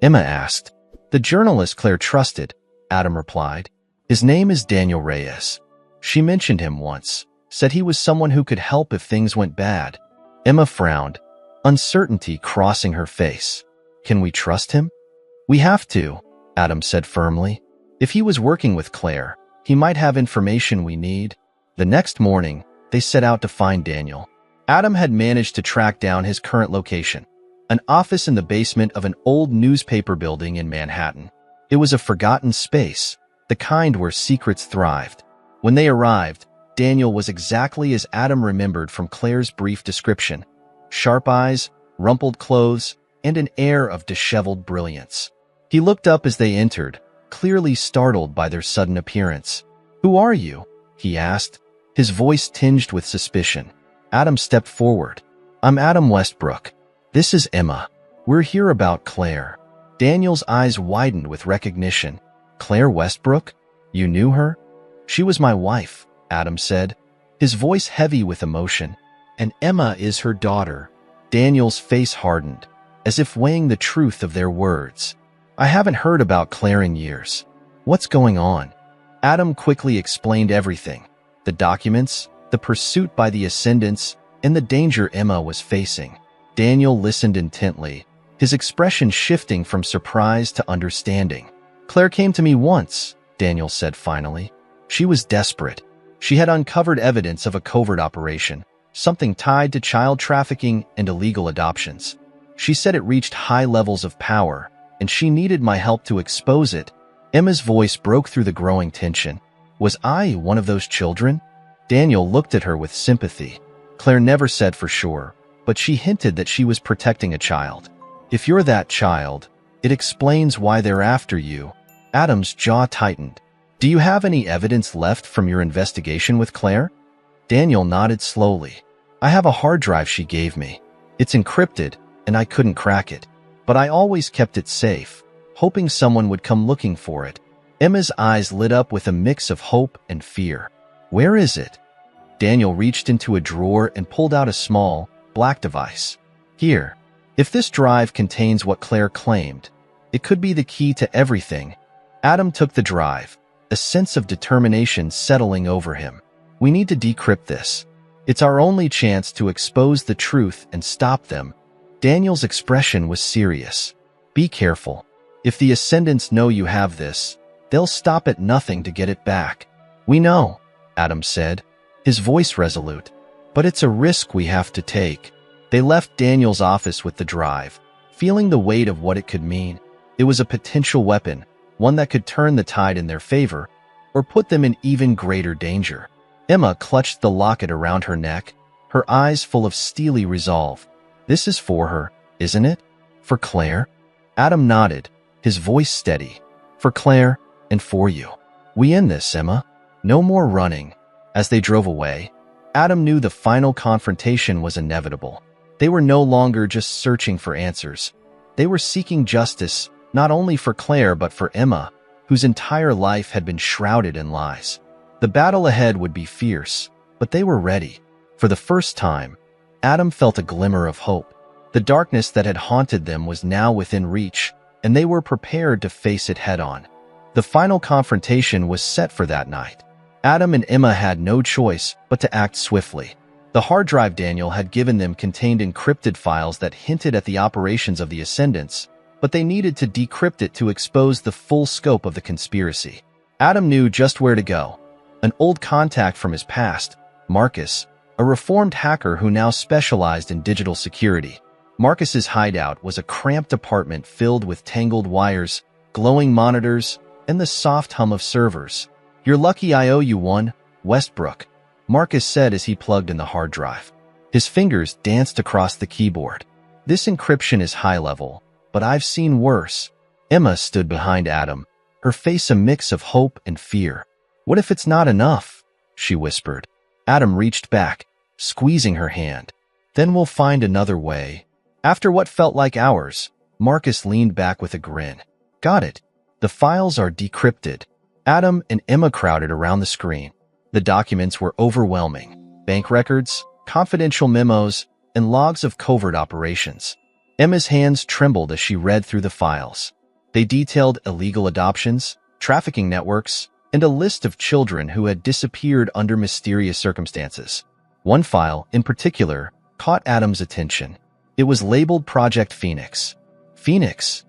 Emma asked. The journalist Claire trusted, Adam replied. His name is Daniel Reyes. She mentioned him once, said he was someone who could help if things went bad. Emma frowned, uncertainty crossing her face. Can we trust him? We have to, Adam said firmly. If he was working with Claire, he might have information we need. The next morning, they set out to find Daniel. Adam had managed to track down his current location, an office in the basement of an old newspaper building in Manhattan. It was a forgotten space, the kind where secrets thrived. When they arrived, Daniel was exactly as Adam remembered from Claire's brief description. sharp eyes, rumpled clothes, and an air of disheveled brilliance. He looked up as they entered, clearly startled by their sudden appearance. "Who are you?" he asked, his voice tinged with suspicion. Adam stepped forward. "I'm Adam Westbrook. This is Emma. We're here about Claire." Daniel's eyes widened with recognition. "Claire Westbrook? You knew her?" "She was my wife," Adam said, his voice heavy with emotion. "And Emma is her daughter." Daniel's face hardened, as if weighing the truth of their words. "I haven't heard about Claire in years. What's going on?" Adam quickly explained everything. The documents, the pursuit by the ascendants, and the danger Emma was facing. Daniel listened intently, his expression shifting from surprise to understanding. "Claire came to me once," Daniel said finally. "She was desperate. She had uncovered evidence of a covert operation, something tied to child trafficking and illegal adoptions. She said it reached high levels of power, and she needed my help to expose it." Emma's voice broke through the growing tension. "Was I one of those children?" Daniel looked at her with sympathy. Claire never said for sure, but she hinted that she was protecting a child. "If you're that child, it explains why they're after you." Adam's jaw tightened. "Do you have any evidence left from your investigation with Claire?" Daniel nodded slowly. "I have a hard drive she gave me. It's encrypted, and I couldn't crack it. But I always kept it safe, hoping someone would come looking for it." Emma's eyes lit up with a mix of hope and fear. "Where is it?" Daniel reached into a drawer and pulled out a small, black device. "Here. If this drive contains what Claire claimed, it could be the key to everything." Adam took the drive, a sense of determination settling over him. "We need to decrypt this. It's our only chance to expose the truth and stop them." Daniel's expression was serious. "Be careful. If the ascendants know you have this, they'll stop at nothing to get it back." "We know," Adam said, his voice resolute. "But it's a risk we have to take." They left Daniel's office with the drive, feeling the weight of what it could mean. It was a potential weapon, one that could turn the tide in their favor, or put them in even greater danger. Emma clutched the locket around her neck, her eyes full of steely resolve. "This is for her, isn't it? For Claire?" Adam nodded, his voice steady. "For Claire, and for you. We end this, Emma. No more running." As they drove away, Adam knew the final confrontation was inevitable. They were no longer just searching for answers. They were seeking justice, not only for Claire but for Emma, whose entire life had been shrouded in lies. The battle ahead would be fierce, but they were ready. For the first time, Adam felt a glimmer of hope. The darkness that had haunted them was now within reach, and they were prepared to face it head-on. The final confrontation was set for that night. Adam and Emma had no choice but to act swiftly. The hard drive Daniel had given them contained encrypted files that hinted at the operations of the ascendants, but they needed to decrypt it to expose the full scope of the conspiracy. Adam knew just where to go. An old contact from his past, Marcus, a reformed hacker who now specialized in digital security. Marcus's hideout was a cramped apartment filled with tangled wires, glowing monitors, and the soft hum of servers. "You're lucky I owe you one, Westbrook," Marcus said as he plugged in the hard drive. His fingers danced across the keyboard. "This encryption is high level, but I've seen worse." Emma stood behind Adam, her face a mix of hope and fear. "What if it's not enough?" she whispered. Adam reached back, squeezing her hand. "Then we'll find another way." After what felt like hours, Marcus leaned back with a grin. "Got it. The files are decrypted." Adam and Emma crowded around the screen. The documents were overwhelming. Bank records, confidential memos, and logs of covert operations. Emma's hands trembled as she read through the files. They detailed illegal adoptions, trafficking networks, and a list of children who had disappeared under mysterious circumstances. One file, in particular, caught Adam's attention. It was labeled Project Phoenix. "Phoenix?"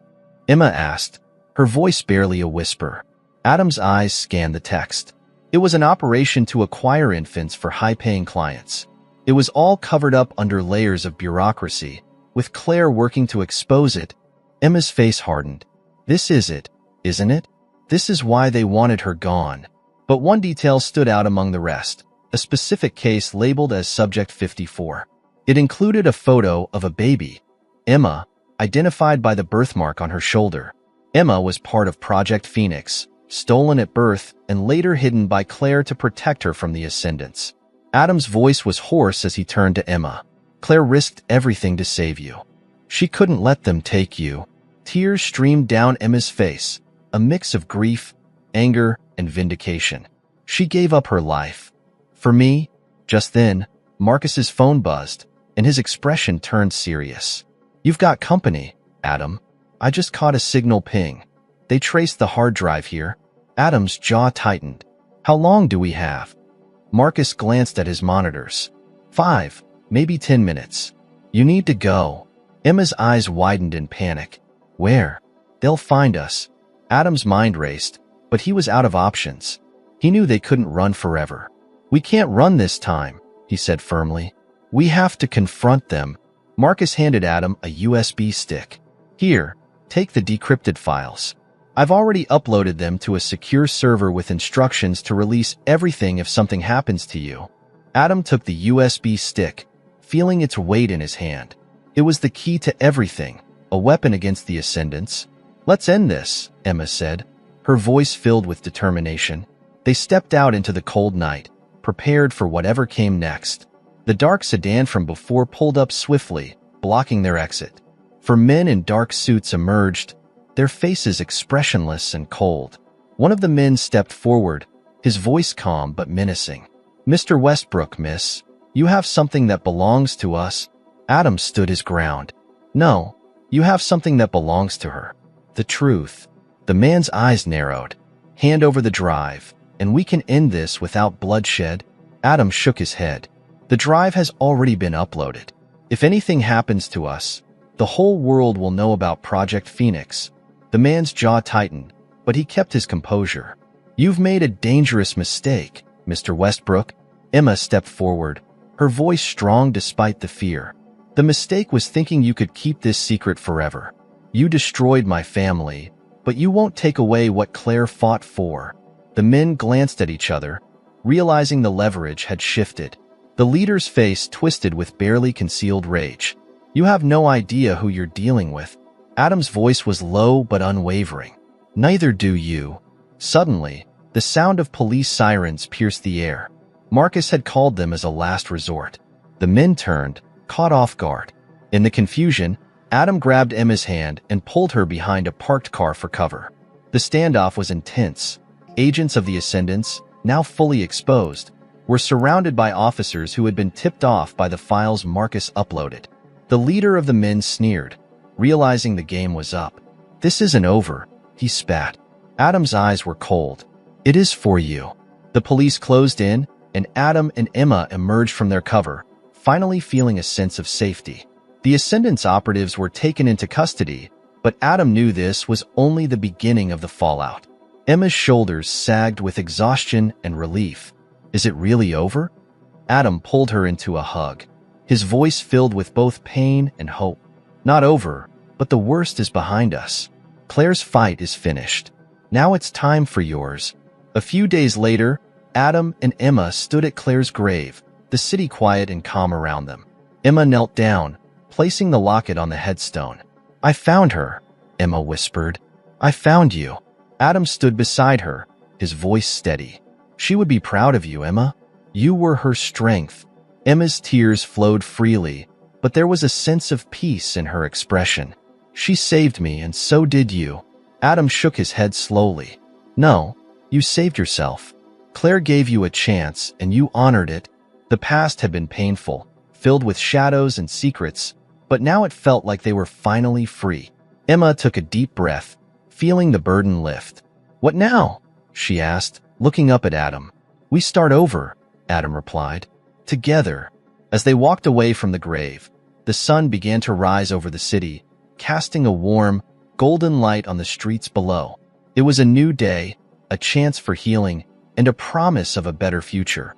Emma asked, her voice barely a whisper. Adam's eyes scanned the text. It was an operation to acquire infants for high-paying clients. It was all covered up under layers of bureaucracy, with Claire working to expose it. Emma's face hardened. "This is it, isn't it? This is why they wanted her gone." But one detail stood out among the rest, a specific case labeled as Subject 54. It included a photo of a baby, Emma, identified by the birthmark on her shoulder. Emma was part of Project Phoenix, stolen at birth and later hidden by Claire to protect her from the Ascendants. Adam's voice was hoarse as he turned to Emma. Claire risked everything to save you. She couldn't let them take you. Tears streamed down Emma's face, a mix of grief, anger, and vindication. She gave up her life. For me, just then, Marcus's phone buzzed, and his expression turned serious. You've got company, Adam. I just caught a signal ping. They traced the hard drive here. Adam's jaw tightened. How long do we have? Marcus glanced at his monitors. 5, maybe 10 minutes. You need to go. Emma's eyes widened in panic. Where? They'll find us. Adam's mind raced, but he was out of options. He knew they couldn't run forever. We can't run this time, he said firmly. We have to confront them. Marcus handed Adam a USB stick. Here, take the decrypted files. I've already uploaded them to a secure server with instructions to release everything if something happens to you. Adam took the USB stick, feeling its weight in his hand. It was the key to everything, a weapon against the Ascendants. Let's end this, Emma said, her voice filled with determination. They stepped out into the cold night, prepared for whatever came next. The dark sedan from before pulled up swiftly, blocking their exit. 4 men in dark suits emerged, their faces expressionless and cold. One of the men stepped forward, his voice calm but menacing. Mr. Westbrook, miss, you have something that belongs to us. Adam stood his ground. No, you have something that belongs to her. The truth. The man's eyes narrowed. Hand over the drive, and we can end this without bloodshed. Adam shook his head. The drive has already been uploaded. If anything happens to us, the whole world will know about Project Phoenix. The man's jaw tightened, but he kept his composure. You've made a dangerous mistake, Mr. Westbrook. Emma stepped forward, her voice strong despite the fear. The mistake was thinking you could keep this secret forever. You destroyed my family, but you won't take away what Claire fought for. The men glanced at each other, realizing the leverage had shifted. The leader's face twisted with barely concealed rage. You have no idea who you're dealing with. Adam's voice was low but unwavering. Neither do you. Suddenly, the sound of police sirens pierced the air. Marcus had called them as a last resort. The men turned, caught off guard. In the confusion, Adam grabbed Emma's hand and pulled her behind a parked car for cover. The standoff was intense. Agents of the Ascendants, now fully exposed, were surrounded by officers who had been tipped off by the files Marcus uploaded. The leader of the men sneered, realizing the game was up. This isn't over, he spat. Adam's eyes were cold. It is for you. The police closed in, and Adam and Emma emerged from their cover, finally feeling a sense of safety. The Ascendants operatives were taken into custody, but Adam knew this was only the beginning of the fallout. Emma's shoulders sagged with exhaustion and relief. Is it really over? Adam pulled her into a hug, his voice filled with both pain and hope. Not over, but the worst is behind us. Claire's fight is finished. Now it's time for yours. A few days later, Adam and Emma stood at Claire's grave, the city quiet and calm around them. Emma knelt down, placing the locket on the headstone. I found her, Emma whispered. I found you. Adam stood beside her, his voice steady. She would be proud of you, Emma. You were her strength. Emma's tears flowed freely, but there was a sense of peace in her expression. She saved me, and so did you. Adam shook his head slowly. No, you saved yourself. Claire gave you a chance, and you honored it. The past had been painful, filled with shadows and secrets, but now it felt like they were finally free. Emma took a deep breath, feeling the burden lift. What now? She asked, looking up at Adam. We start over, Adam replied. Together. As they walked away from the grave, the sun began to rise over the city, casting a warm, golden light on the streets below. It was a new day, a chance for healing, and a promise of a better future.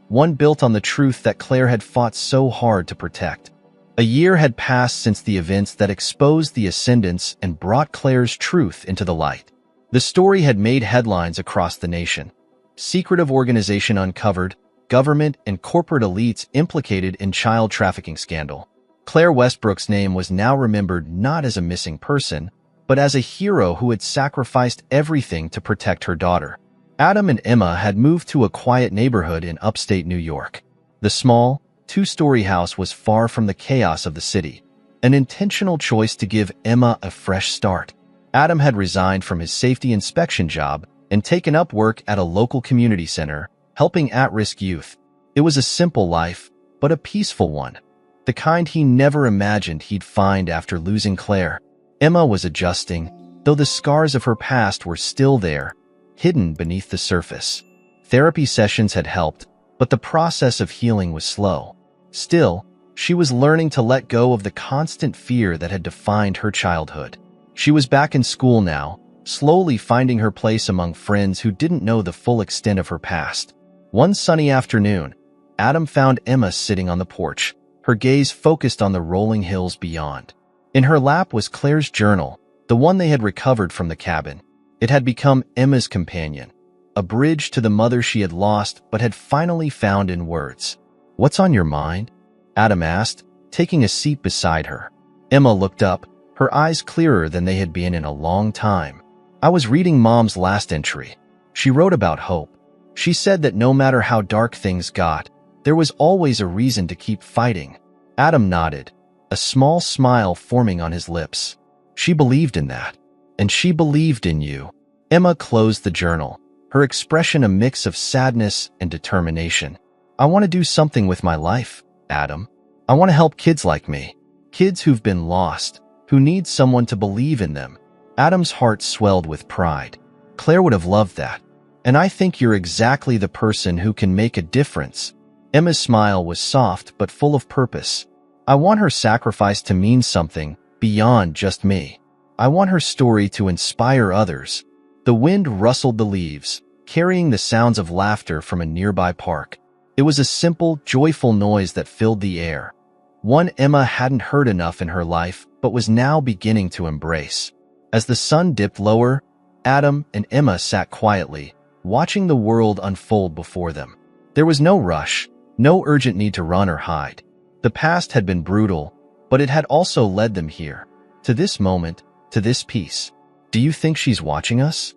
One built on the truth that Claire had fought so hard to protect. A year had passed since the events that exposed the Ascendants and brought Claire's truth into the light. The story had made headlines across the nation. Secretive organization uncovered, government, and corporate elites implicated in child trafficking scandal. Claire Westbrook's name was now remembered not as a missing person, but as a hero who had sacrificed everything to protect her daughter. Adam and Emma had moved to a quiet neighborhood in upstate New York. The small, two-story house was far from the chaos of the city, an intentional choice to give Emma a fresh start. Adam had resigned from his safety inspection job and taken up work at a local community center, helping at-risk youth. It was a simple life, but a peaceful one, the kind he never imagined he'd find after losing Claire. Emma was adjusting, though the scars of her past were still there, hidden beneath the surface. Therapy sessions had helped, but the process of healing was slow. Still, she was learning to let go of the constant fear that had defined her childhood. She was back in school now, slowly finding her place among friends who didn't know the full extent of her past. One sunny afternoon, Adam found Emma sitting on the porch, her gaze focused on the rolling hills beyond. In her lap was Claire's journal, the one they had recovered from the cabin. It had become Emma's companion, a bridge to the mother she had lost but had finally found in words. "What's on your mind?" Adam asked, taking a seat beside her. Emma looked up, her eyes clearer than they had been in a long time. "I was reading Mom's last entry. She wrote about hope. She said that no matter how dark things got, there was always a reason to keep fighting." Adam nodded, a small smile forming on his lips. "She believed in that. And she believed in you." Emma closed the journal, her expression a mix of sadness and determination. "I want to do something with my life, Adam. I want to help kids like me. Kids who've been lost, who need someone to believe in them." Adam's heart swelled with pride. "Claire would have loved that. And I think you're exactly the person who can make a difference." Emma's smile was soft but full of purpose. "I want her sacrifice to mean something beyond just me. I want her story to inspire others." The wind rustled the leaves, carrying the sounds of laughter from a nearby park. It was a simple, joyful noise that filled the air, one Emma hadn't heard enough in her life but was now beginning to embrace. As the sun dipped lower, Adam and Emma sat quietly, watching the world unfold before them. There was no rush, no urgent need to run or hide. The past had been brutal, but it had also led them here, to this moment, to this peace. "Do you think she's watching us?"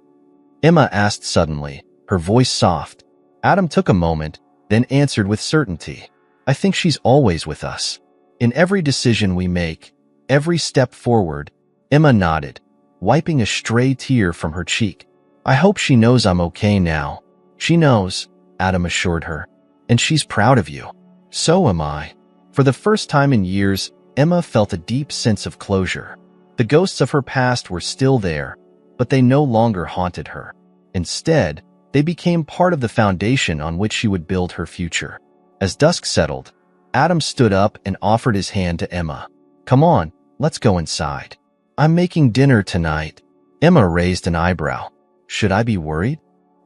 Emma asked suddenly, her voice soft. Adam took a moment, then answered with certainty. "I think she's always with us. In every decision we make, every step forward." Emma nodded, wiping a stray tear from her cheek. "I hope she knows I'm okay now." "She knows," Adam assured her. "And she's proud of you." "So am I." For the first time in years, Emma felt a deep sense of closure. The ghosts of her past were still there, but they no longer haunted her. Instead, they became part of the foundation on which she would build her future. As dusk settled, Adam stood up and offered his hand to Emma. "Come on, let's go inside. I'm making dinner tonight." Emma raised an eyebrow. "Should I be worried?"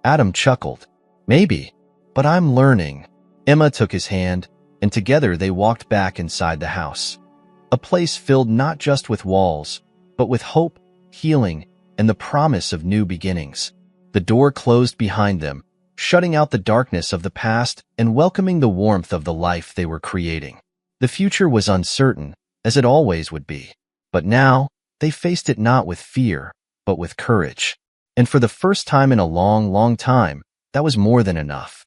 Adam chuckled. "Maybe, but I'm learning." Emma took his hand, and together they walked back inside the house. A place filled not just with walls, but with hope, healing, and the promise of new beginnings. The door closed behind them, shutting out the darkness of the past and welcoming the warmth of the life they were creating. The future was uncertain, as it always would be. But now, they faced it not with fear, but with courage. And for the first time in a long, long time, that was more than enough.